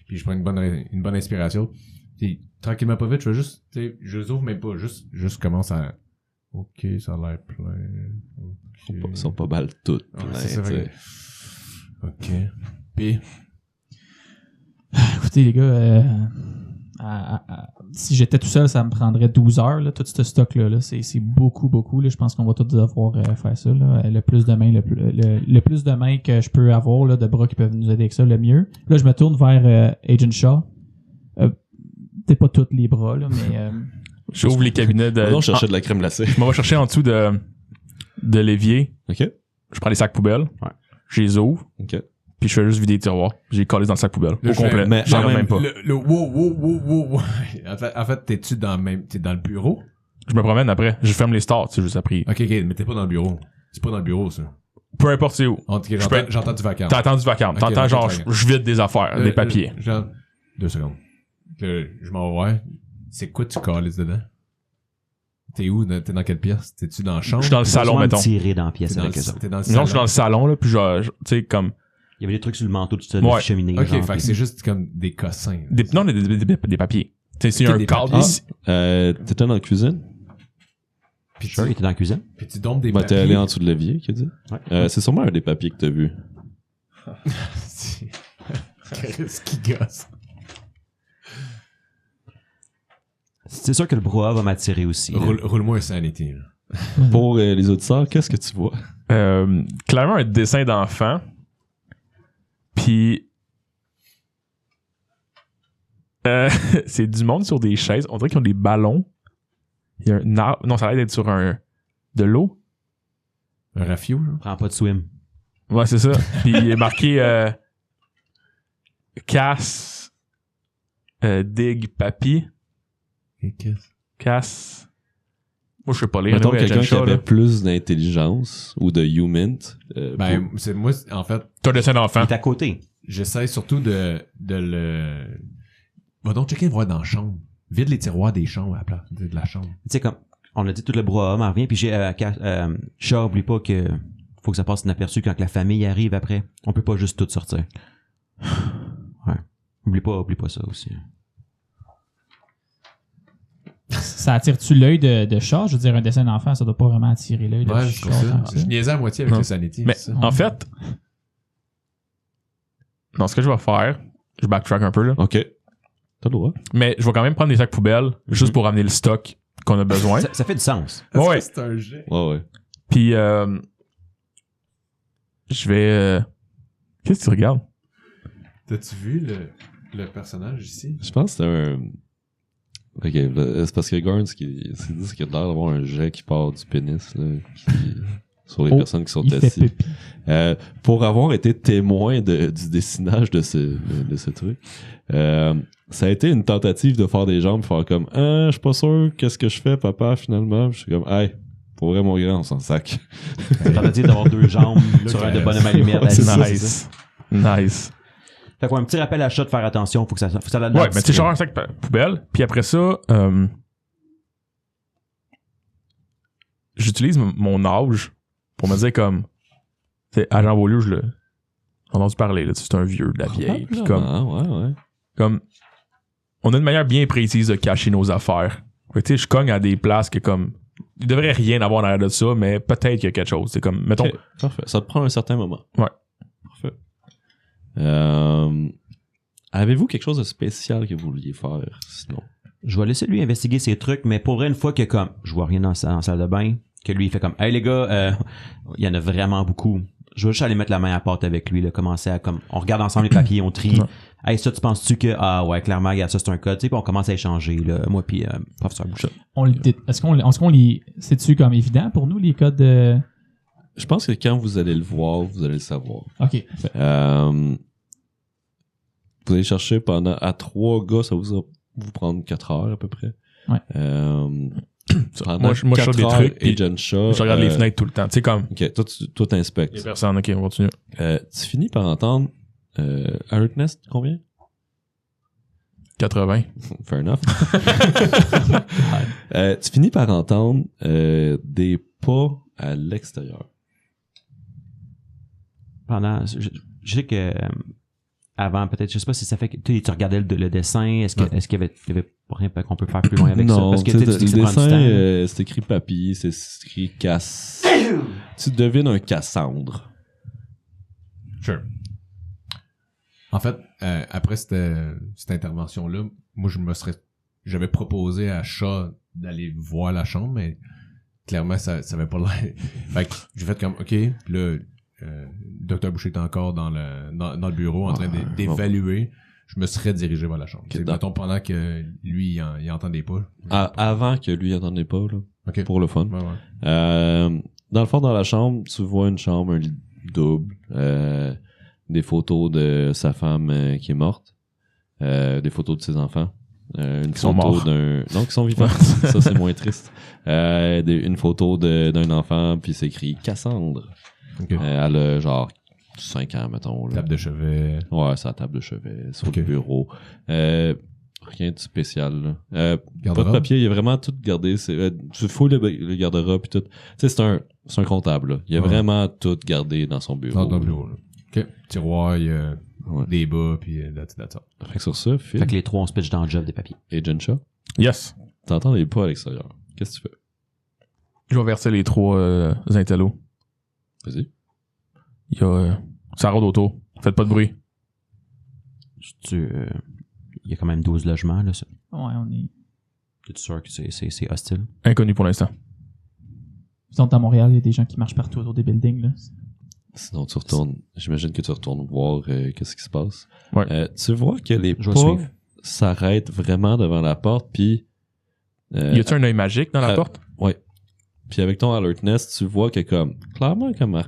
puis je prends une bonne inspiration. Puis tranquillement pas vite, je vais juste, tu sais, je les ouvre même pas, juste commence à... OK, ça a l'air plein. OK. Ils sont pas mal toutes. Ouais, pleins, c'est ça, tu sais. fait que- OK. Puis, Écoutez, les gars, si j'étais tout seul, ça me prendrait 12 heures, là, tout ce stock-là. Là. C'est beaucoup. Là. Je pense qu'on va tous devoir faire ça. Là. Le plus de mains, le plus de mains que je peux avoir, là, de bras qui peuvent nous aider avec ça, le mieux. Là, je me tourne vers Agent Shaw. Peut-être pas tous les bras, là, mais... J'ouvre les cabinets de. Non, je cherchais de la crème glacée. Je m'en vais chercher en dessous de l'évier. OK? Je prends les sacs poubelles. Ouais. Je les ouvre. OK. Puis je fais juste vider les tiroirs. J'ai collé dans le sac poubelle. Là, Au je fais- complet. mais J'en en ai même pas. Wow. En fait, t'es-tu dans le bureau? Je me promène après. Je ferme les stores, tu sais, juste après. OK, mais t'es pas dans le bureau. C'est pas dans le bureau, ça. Peu importe c'est où. Ok, peux- j'entends du vacarme. T'entends du vacarme. Ok, T'entends genre, j'entends. je vide des affaires, des papiers. Genre, 2 secondes. Là, je m'en vais voir. C'est quoi tu calisses dedans? T'es où? T'es dans quelle pièce? T'es-tu dans la chambre? Je suis dans le salon, Besoin de mettons. tirer dans la pièce T'es dans avec eux autres. t'es dans le Non, salon? je suis dans le salon, là, puis genre, tu sais, comme, Il y avait des trucs sur le manteau de Ouais. cheminée. Ok, genre, fait que puis- c'est juste comme des cossins. non, des papiers. Tu sais, s'il y a Ok, un des cadre papiers. ici. T'étais dans la cuisine? Puis Sure, il était dans la cuisine. puis tu dompes des Ben, t'es papiers. allé en dessous de l'évier, qu'il a dit? Ouais. C'est sûrement un des papiers que t'as vu. Qu'est-ce qui gosse? C'est sûr que le brouhaha va m'attirer aussi. là. Roule-moi un sanity, là. Pour les auditeurs, qu'est-ce que tu vois? Clairement un dessin d'enfant. Puis c'est du monde sur des chaises. On dirait qu'ils ont des ballons. Il y a un arbre. Non, ça a l'air d'être sur de l'eau. Un rafio, là. Prends pas de swim. Ouais, c'est ça. Puis il est marqué casse, dig, papy, Et qu'est-ce? casse. Moi, je sais pas lire. Mettons Anyway, quelqu'un Agent qui Shaw, avait là. plus d'intelligence ou de human. Ben, c'est moi, en fait, T'as un dessin d'enfant. Il est à côté. j'essaie surtout de le... Va donc checker voir dans la chambre. Vide les tiroirs des chambres à la place de la chambre. Tu sais, comme on a dit, tout le brouhaha m'en revient. Puis j'ai Shaw, oublie pas que faut que ça passe inaperçu quand que la famille arrive après. On peut pas juste tout sortir. Ouais. Oublie pas ça aussi. Ça attire-tu l'œil de chat? Je veux dire, un dessin d'enfant, ça doit pas vraiment attirer l'œil de Ouais, chat. c'est ça. tant que ça. Je niaisais à moitié avec Non. le sanity. Mais c'est ça. en fait, non, ce que je vais faire, je backtrack un peu là. OK. T'as le droit. Mais je vais quand même prendre des sacs poubelles juste pour ramener le stock qu'on a besoin. Ça fait du sens. Est-ce ouais. que c'est un jet? Ouais. Puis je vais. Qu'est-ce que tu regardes? T'as-tu vu le personnage ici? Je pense que c'est un... OK, là, c'est parce que Gorn, ce qu'il dit, c'est qu'il a l'air d'avoir un jet qui part du pénis, là, qui sur les personnes qui sont il fait assises. pipi. Pour avoir été témoin du dessinage de ce truc, ça a été une tentative de faire des jambes, faire comme je suis pas sûr, qu'est-ce que je fais, papa, finalement? Je suis comme, hey, pour vrai, mon grand, on s'en sac. Tentative d'avoir 2 jambes sur un de bonhomme à lumière. C'est c'est nice. Nice. Fait quoi, un petit rappel à chat de faire attention, faut que ça Ouais, mais tu sais, genre un sac poubelle, puis après ça, j'utilise mon âge pour me dire comme, tu sais, Agent Beaulieu, j'en ai entendu parler, là, c'est un vieux de la vieille, puis comme, ouais. comme, on a une manière bien précise de cacher nos affaires. Fait que tu sais, je cogne à des places que comme, il devrait rien avoir derrière de ça, mais peut-être qu'il y a quelque chose. C'est comme, mettons. Okay, parfait. Ça te prend un certain moment. Ouais. Parfait. Avez-vous quelque chose de spécial que vous vouliez faire, sinon? Je vais laisser lui investiguer ses trucs, mais pour vrai, une fois que comme, je vois rien dans la salle de bain, que lui, il fait comme, hey les gars, il y en a vraiment beaucoup. Je vais juste aller mettre la main à porte avec lui, là, commencer à comme, on regarde ensemble les papiers, on trie. Hey, ça, tu penses-tu que, ouais, clairement, regarde, ça, c'est un code, tu sais, puis on commence à échanger, là, moi, puis professeur Bouchard. Est-ce qu'on les. C'est-tu comme évident pour nous, les codes de. Je pense que quand vous allez le voir, vous allez le savoir. Ok. Vous allez chercher à 3 gars, ça va vous prendre 4 heures à peu près. Ouais. Moi, je sors des trucs, et John Shaw. Je regarde les fenêtres tout le temps. Tu sais, comme. Ok, toi t'inspectes. Il y a personne, ok, on continue. Tu finis par entendre Alert Nest, combien? 80. Fair enough. Tu finis par entendre des pas à l'extérieur. Pendant, je sais que avant, peut-être, je sais pas si ça fait que tu regardais le dessin, est-ce qu'il y avait rien qu'on peut faire plus loin avec ça? Parce que tu dis que ça le prend du temps. dessin, c'est écrit papy, c'est écrit casse. Tu devines un Cassandre. Sure. En fait, après cette intervention-là, moi, j'avais proposé à Chat d'aller voir la chambre, mais clairement, ça avait pas l'air. Fait que j'ai fait comme, OK, puis là, Dr. Boucher est encore dans le bureau en train d'évaluer. Je me serais dirigé vers la chambre. Okay, mettons, pendant que lui, il entendait pas. Avant que lui entendait pas, là. Okay. Pour le fun. Ouais. Dans le fond, dans la chambre, tu vois une chambre, un lit double, des photos de sa femme qui est morte, des photos de ses enfants, une qui sont photo morts. non, qui sont vivants. Ça, c'est moins triste. Une photo d'un enfant, puis c'est écrit Cassandre. Okay. Elle a genre 5 ans, mettons. Là. Table de chevet. Ouais, c'est la table de chevet, sur le bureau. Rien de spécial, là. Pas de papier, il y a vraiment tout gardé. Tu fouilles le garde-robe pis tout. Tu sais, c'est un comptable, là. Il y a vraiment tout gardé dans son bureau. Dans le bureau, là. OK. Tiroir, il y a des bas, puis that's it. Fait que sur ça, Phil Fait que les 3, on se pitch dans le job des papiers. et John Shaw, Yes. t'entends les pas à l'extérieur. Qu'est-ce que tu fais? Je vais verser les 3 intellos. Vas-y. Il y a. Ça rôde autour. Faites pas de bruit. Il y a quand même 12 logements, là. Ça. Ouais, on est. T'es sûr que c'est hostile? Inconnu pour l'instant. Disons, à Montréal, il y a des gens qui marchent partout autour des buildings, là. Sinon, tu retournes. J'imagine que tu retournes voir qu'est-ce qui se passe. Ouais. Tu vois que les Je vais pas suivre. s'arrêtent vraiment devant la porte, puis Y a-tu un œil magique dans la porte? ouais. Puis avec ton alertness, tu vois que comme clairement comme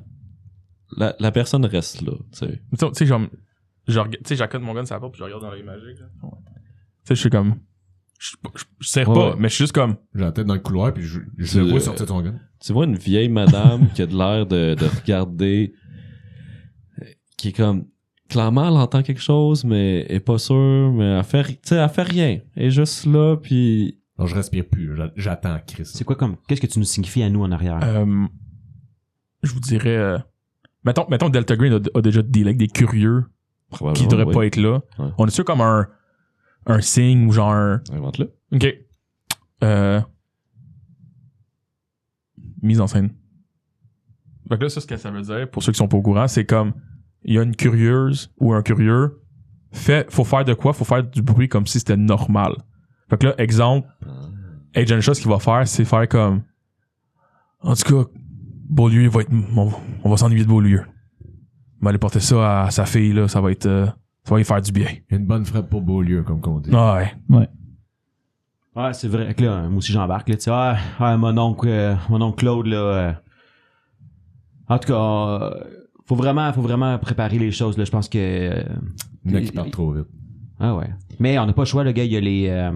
la personne reste là, tu sais. Tu sais, genre, tu sais, j'accote mon gun sur la porte puis je regarde dans l'œil magique. Là. Tu sais, je suis comme. Je serre Ouais, pas, ouais. mais je suis juste comme. J'ai la tête dans le couloir, puis je le vois sortir de son gun. Tu vois une vieille madame qui a de l'air de regarder, qui est comme clairement elle entend quelque chose, mais elle est pas sûre, mais elle fait rien. Elle est juste là, puis Alors, je respire plus, là. J'attends Chris. C'est quoi comme. Qu'est-ce que tu nous signifies à nous en arrière? Je vous dirais. Mettons que Delta Green a déjà dealé avec des curieux probablement qui devraient oui. pas être là. Ouais. On est sûr comme un signe ou genre un. Invente-le. Ok. Mise en scène. Fait que là, ça, ce que ça veut dire, pour ceux qui sont pas au courant, c'est comme, il y a une curieuse ou un curieux, faut faire de quoi? Faut faire du bruit comme si c'était normal. Fait que là, exemple, Agent Shaw, ce qu'il va faire, c'est faire comme, en tout cas, Beaulieu, il va être, on va s'ennuyer de Beaulieu. On va aller porter ça à sa fille, là, ça va lui faire du bien. Une bonne frappe pour Beaulieu, comme qu'on dit. Ah ouais. Ouais, c'est vrai que là, moi aussi j'embarque, là, tu sais, mon oncle Claude, là, En tout cas, faut vraiment préparer les choses, là. Je pense que... Il y en a qui partent trop vite. Ah ouais. Mais on n'a pas le choix, le gars, il y a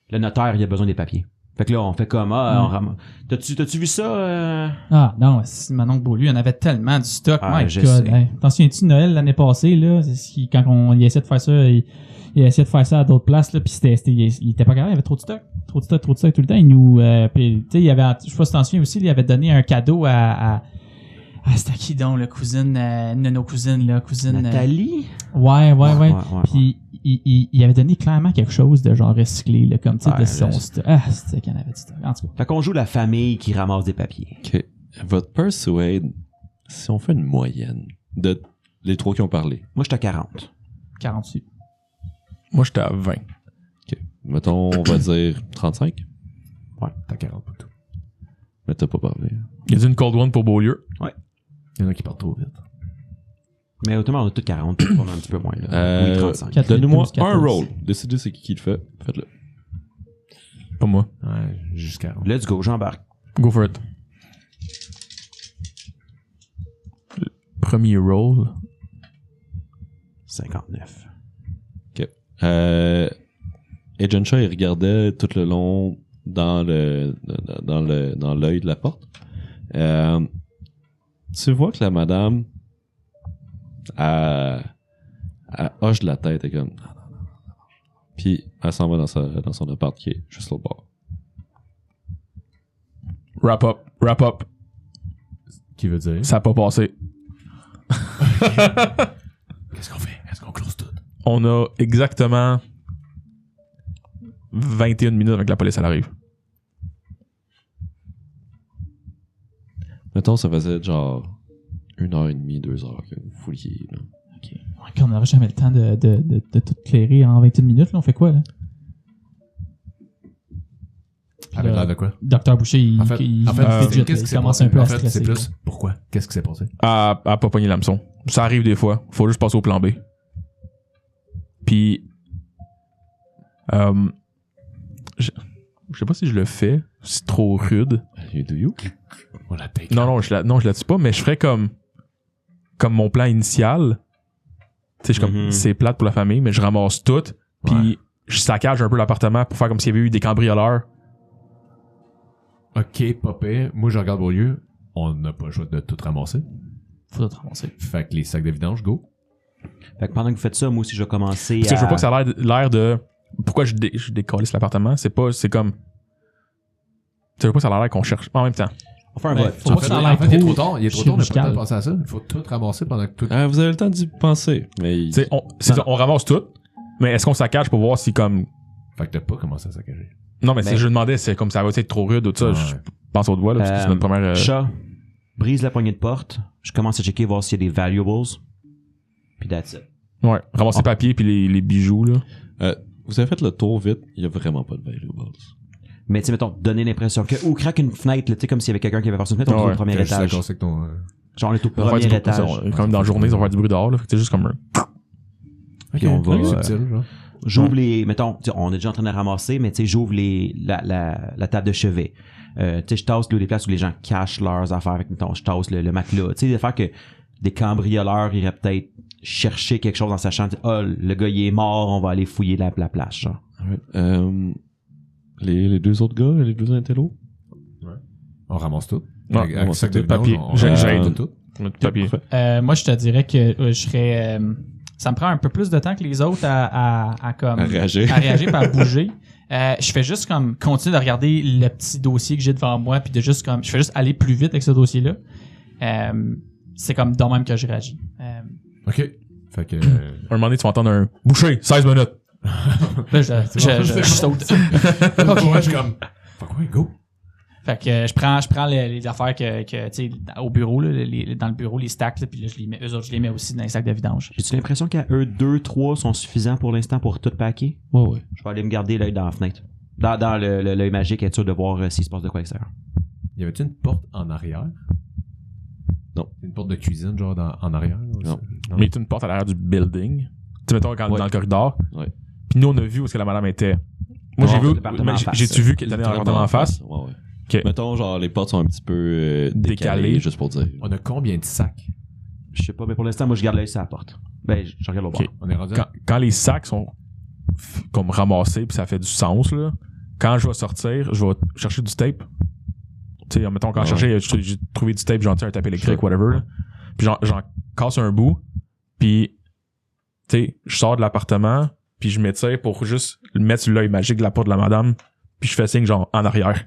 le notaire, il a besoin des papiers. Fait que là, on fait comme, on ramasse. T'as-tu vu ça? Ah, non, Manon Beaulieu, on avait tellement du stock. Ah, My je God. sais. Hein. T'en souviens-tu de Noël l'année passée, là? Quand il essayait de faire ça, il essayait de faire ça à d'autres places, là, pis il était pas capable, il y avait trop de stock tout le temps. Il nous, pis, tu sais, il avait, je sais pas si t'en souviens aussi, il avait donné un cadeau à c'était qui donc, la cousine, une de nos cousines, là, cousine. Nathalie? Ouais. Ouais. Puis il avait donné clairement quelque chose de genre recyclé, là, comme tu sais, Ouais, de son stock. Ah, c'était qu'il y en avait du stock. En tout cas. Fait qu'on joue la famille qui ramasse des papiers. OK. Votre Persuade, si on fait une moyenne de les 3 qui ont parlé, Moi, j'étais à 40. 48. Moi, j'étais à 20. mettons, on va dire 35, T'as 40 pour tout. mais t'as pas parlé. Il y a une cold one pour Beaulieu. Il y en a qui partent trop vite. Mais autrement, on a tous 40, on a un petit peu moins, là. Oui, 35. 4, Donnez-moi 12, 14. un roll. Décidez c'est qui le fait. Faites-le. Pas moi. Ouais, jusqu'à 40. Let's go, j'embarque. Go for it. Le premier roll. 59. Agent Shaw, il regardait tout le long dans l'œil de la porte. Tu vois que la madame elle hoche de la tête et comme puis elle s'en va dans son appart qui est juste l'autre bord. Wrap up. Qui veut dire? Ça a pas passé. Qu'est-ce qu'on fait? Est-ce qu'on close tout? On a exactement 21 minutes avec la police, elle arrive. Mettons, ça faisait genre 1h30, 2h que vous fouliez. Là. OK. Ouais, on n'aurait jamais le temps de tout clairer en 21 minutes, là. On fait quoi, là? Avec l'air de quoi? Docteur Boucher, il En fait, fidget, qu'est-ce il qui s'est commence passé? un peu En à fait, stresser. c'est plus là. pourquoi? Qu'est-ce qui s'est passé? Elle a pas pogné l'hameçon. Ça arrive des fois. Faut juste passer au plan B. Puis, je sais pas si je le fais. C'est trop rude. Do you? On la take. Non, je la tue pas, mais je ferais comme mon plan initial. Tu sais, je suis comme, Mhm. c'est plate pour la famille, mais je ramasse tout. Puis, Ouais. je saccage un peu l'appartement pour faire comme s'il y avait eu des cambrioleurs. Ok, pas pire. Moi, je regarde Beaulieu. On n'a pas le choix de tout ramasser. Faut tout ramasser. Fait que les sacs de vidange, go. Fait que pendant que vous faites ça, moi aussi, je vais commencer Tu sais, à... je veux pas que ça ait l'air de. Pourquoi je décalisse l'appartement? C'est comme. Tu veux pas que ça ait l'air qu'on cherche en même temps. On fait un Ben, vote. faut pas que ça ait l'air En fait, il est trop trop tard. Il est trop tard, on n'a pas le temps chirurgical. de penser à ça. Il faut tout ramasser pendant que tout. Vous avez le temps d'y penser. Mais Tu sais, on ramasse tout, mais est-ce qu'on saccage pour voir si comme. Fait que t'as pas commencé à saccager. Non, mais Ben- si je demandais, c'est comme ça va être trop rude ou tout ça, Ouais. je pense au doigt, là, parce que c'est notre première. Chat, brise la poignée de porte. Je commence à checker, voir s'il y a des valuables. Puis that's it. Ouais, ramasser les papiers puis les bijoux, là. vous avez fait le tour vite. Il y a vraiment pas de valuables. Mais tu sais, mettons, donner l'impression que... Ou craque une fenêtre, là, tu sais, comme s'il y avait quelqu'un qui avait passé une fenêtre, on Ouais, est au premier T'as juste à étage. casser avec ton. Genre, on est au On va premier faire du- étage. Quand même dans la journée, ils vont faire du bruit dehors, là. Fait que c'est juste comme un. Puis on va... subtil, genre. J'ouvre les... Mettons, tu sais, on est déjà en train de ramasser, mais tu sais, j'ouvre la table de chevet. Tu sais, je tasse là, des places où les gens cachent leurs affaires. Avec, mettons, je tasse le matelas. Tu sais, de faire que des cambrioleurs iraient peut-être chercher quelque chose en sachant, ah, le gars, il est mort, on va aller fouiller la place, genre. Les deux autres gars, les deux intellos. On ramasse tout. Ouais, Avec on le sac de ramasse tout. vidange, Papier. on J'ai ramasse tout. tout. Papier. Moi, je te dirais que je serais... ça me prend un peu plus de temps que les autres à comme... À réagir. À réagir, puis à bouger. Je fais juste comme continuer de regarder le petit dossier que j'ai devant moi, puis de juste comme... Je fais juste aller plus vite avec ce dossier-là. C'est comme dans même que je réagis. Ok. Fait que. Un moment donné, tu vas entendre un boucher, 16 minutes. Là, je saute. Ok, je suis comme. Fuck ouais, go. Fait que je prends les affaires que tu sais, au bureau, là, dans le bureau, les stacks, là, puis là, eux autres, je les mets aussi dans les sacs de vidange. J'ai-tu l'impression qu'à eux, 2, 3 sont suffisants pour l'instant pour tout packer? Ouais. Je vais aller me garder l'œil dans la fenêtre. Dans l'œil magique, être sûr de voir s'il se passe de quoi à l'extérieur. Y avait-tu une porte en arrière? Non. Une porte de cuisine, genre en arrière? Non. Mais il y a une porte à l'arrière du building. Tu sais, mettons, dans le corridor. Ouais. Puis nous, on a vu où est-ce que la madame était. Moi, Non, j'ai vu. l'appartement en face. J'ai-tu vu qu'elle était dans l'appartement en face? Ouais. Ok. Mettons, genre, les portes sont un petit peu décalées, Décalées. juste pour dire. On a combien de sacs? Je sais pas, mais pour l'instant, moi, je garde l'œil sur la porte. Ben, je regarde au Ok. bord. On est rendu Quand les sacs sont comme ramassés puis ça fait du sens, là, quand je vais sortir, je vais chercher du tape. Tu sais, mettons, quand j'ai trouvé du tape, genre, un tape électrique, whatever, là. Puis j'en casse un bout, puis, tu sais, je sors de l'appartement, puis je m'étire pour juste mettre sur l'œil magique de la porte de la madame, puis je fais signe, genre, en arrière.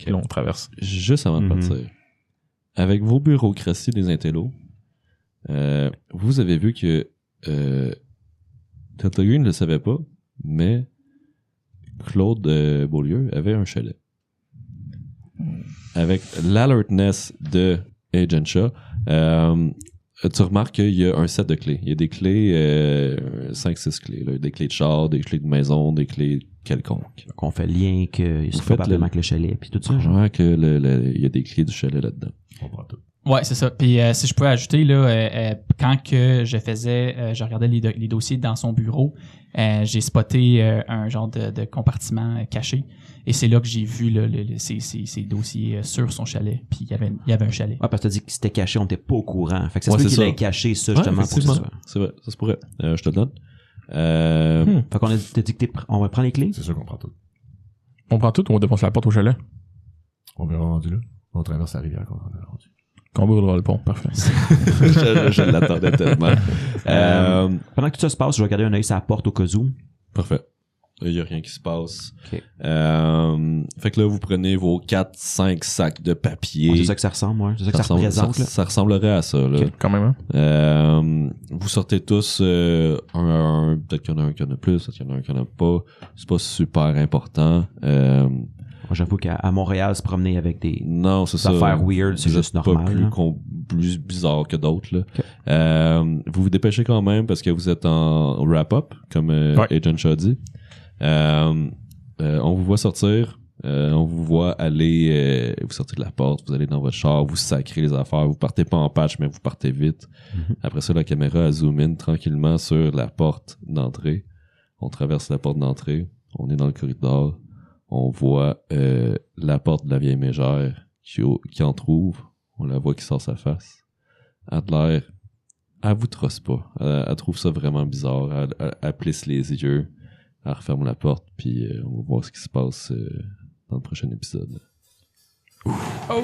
Et là, on traverse. Juste avant de partir, avec vos bureaucraties des intellos, vous avez vu que Delta ne le savait pas, mais Claude Beaulieu avait un chalet. Avec l'alertness de Agent Shaw, tu remarques qu'il y a un set de clés. Il y a des clés, 5-6 clés. Là. Des clés de char, des clés de maison, des clés quelconques. Donc, on fait le lien que c'est faites probablement que le chalet, puis tout ça. genre. Ouais, que il y a des clés du chalet là-dedans. On prend tout. Ouais, c'est ça. Puis si je pouvais ajouter, là, quand que je faisais, je regardais les dossiers dans son bureau, j'ai spoté un genre de compartiment caché. Et c'est là que j'ai vu là, ces dossiers sur son chalet. Puis il y avait un chalet. Ouais, parce que t'as dit que c'était caché, on était pas au courant. Fait que ça Ouais, se peut c'est qu'il ça. ait caché ça, Ouais, justement, pour que ce effectivement. soit. C'est vrai, ça se pourrait. Je te le donne. Fait qu'on a t'as dit que on va prendre les clés? C'est sûr qu'on prend tout. On prend tout ou on défonce la porte au chalet? On verra rendu là. On traverse la rivière quand on est rendu. Qu'on brûlera le pont. Parfait. je l'attendais tellement. Pendant que tout ça se passe, je vais garder un œil sur la porte au cas où. Parfait. Il n'y a rien qui se passe. Ok. Fait que là, vous prenez vos 4-5 sacs de papier. Ouais, c'est ça que ça ressemble, ouais. C'est ça que ça représente, là. ça ressemblerait à ça. Là. Ok. Quand même, hein? Vous sortez tous un à un. Peut-être qu'il y en a un qui en a plus, peut-être qu'il y en a un qui en a pas. C'est pas super important. Moi, j'avoue qu'à Montréal, se promener avec des Non, c'est ça. affaires weird, c'est Vous juste êtes pas normal. là. plus bizarre que d'autres. Là. Vous vous dépêchez quand même parce que vous êtes en wrap-up, comme Agent Shaw dit. On vous voit sortir. On vous voit aller, vous sortez de la porte, vous allez dans votre char, vous sacrez les affaires, vous partez pas en patch, mais vous partez vite. Après ça, la caméra zoom in tranquillement sur la porte d'entrée. On traverse la porte d'entrée, on est dans le corridor, on voit la porte de la vieille mégère qui entrouvre, on la voit qui sort sa face. Adler, elle vous trosse pas, elle trouve ça vraiment bizarre, elle plisse les yeux, elle referme la porte, puis on va voir ce qui se passe dans le prochain épisode. Oh!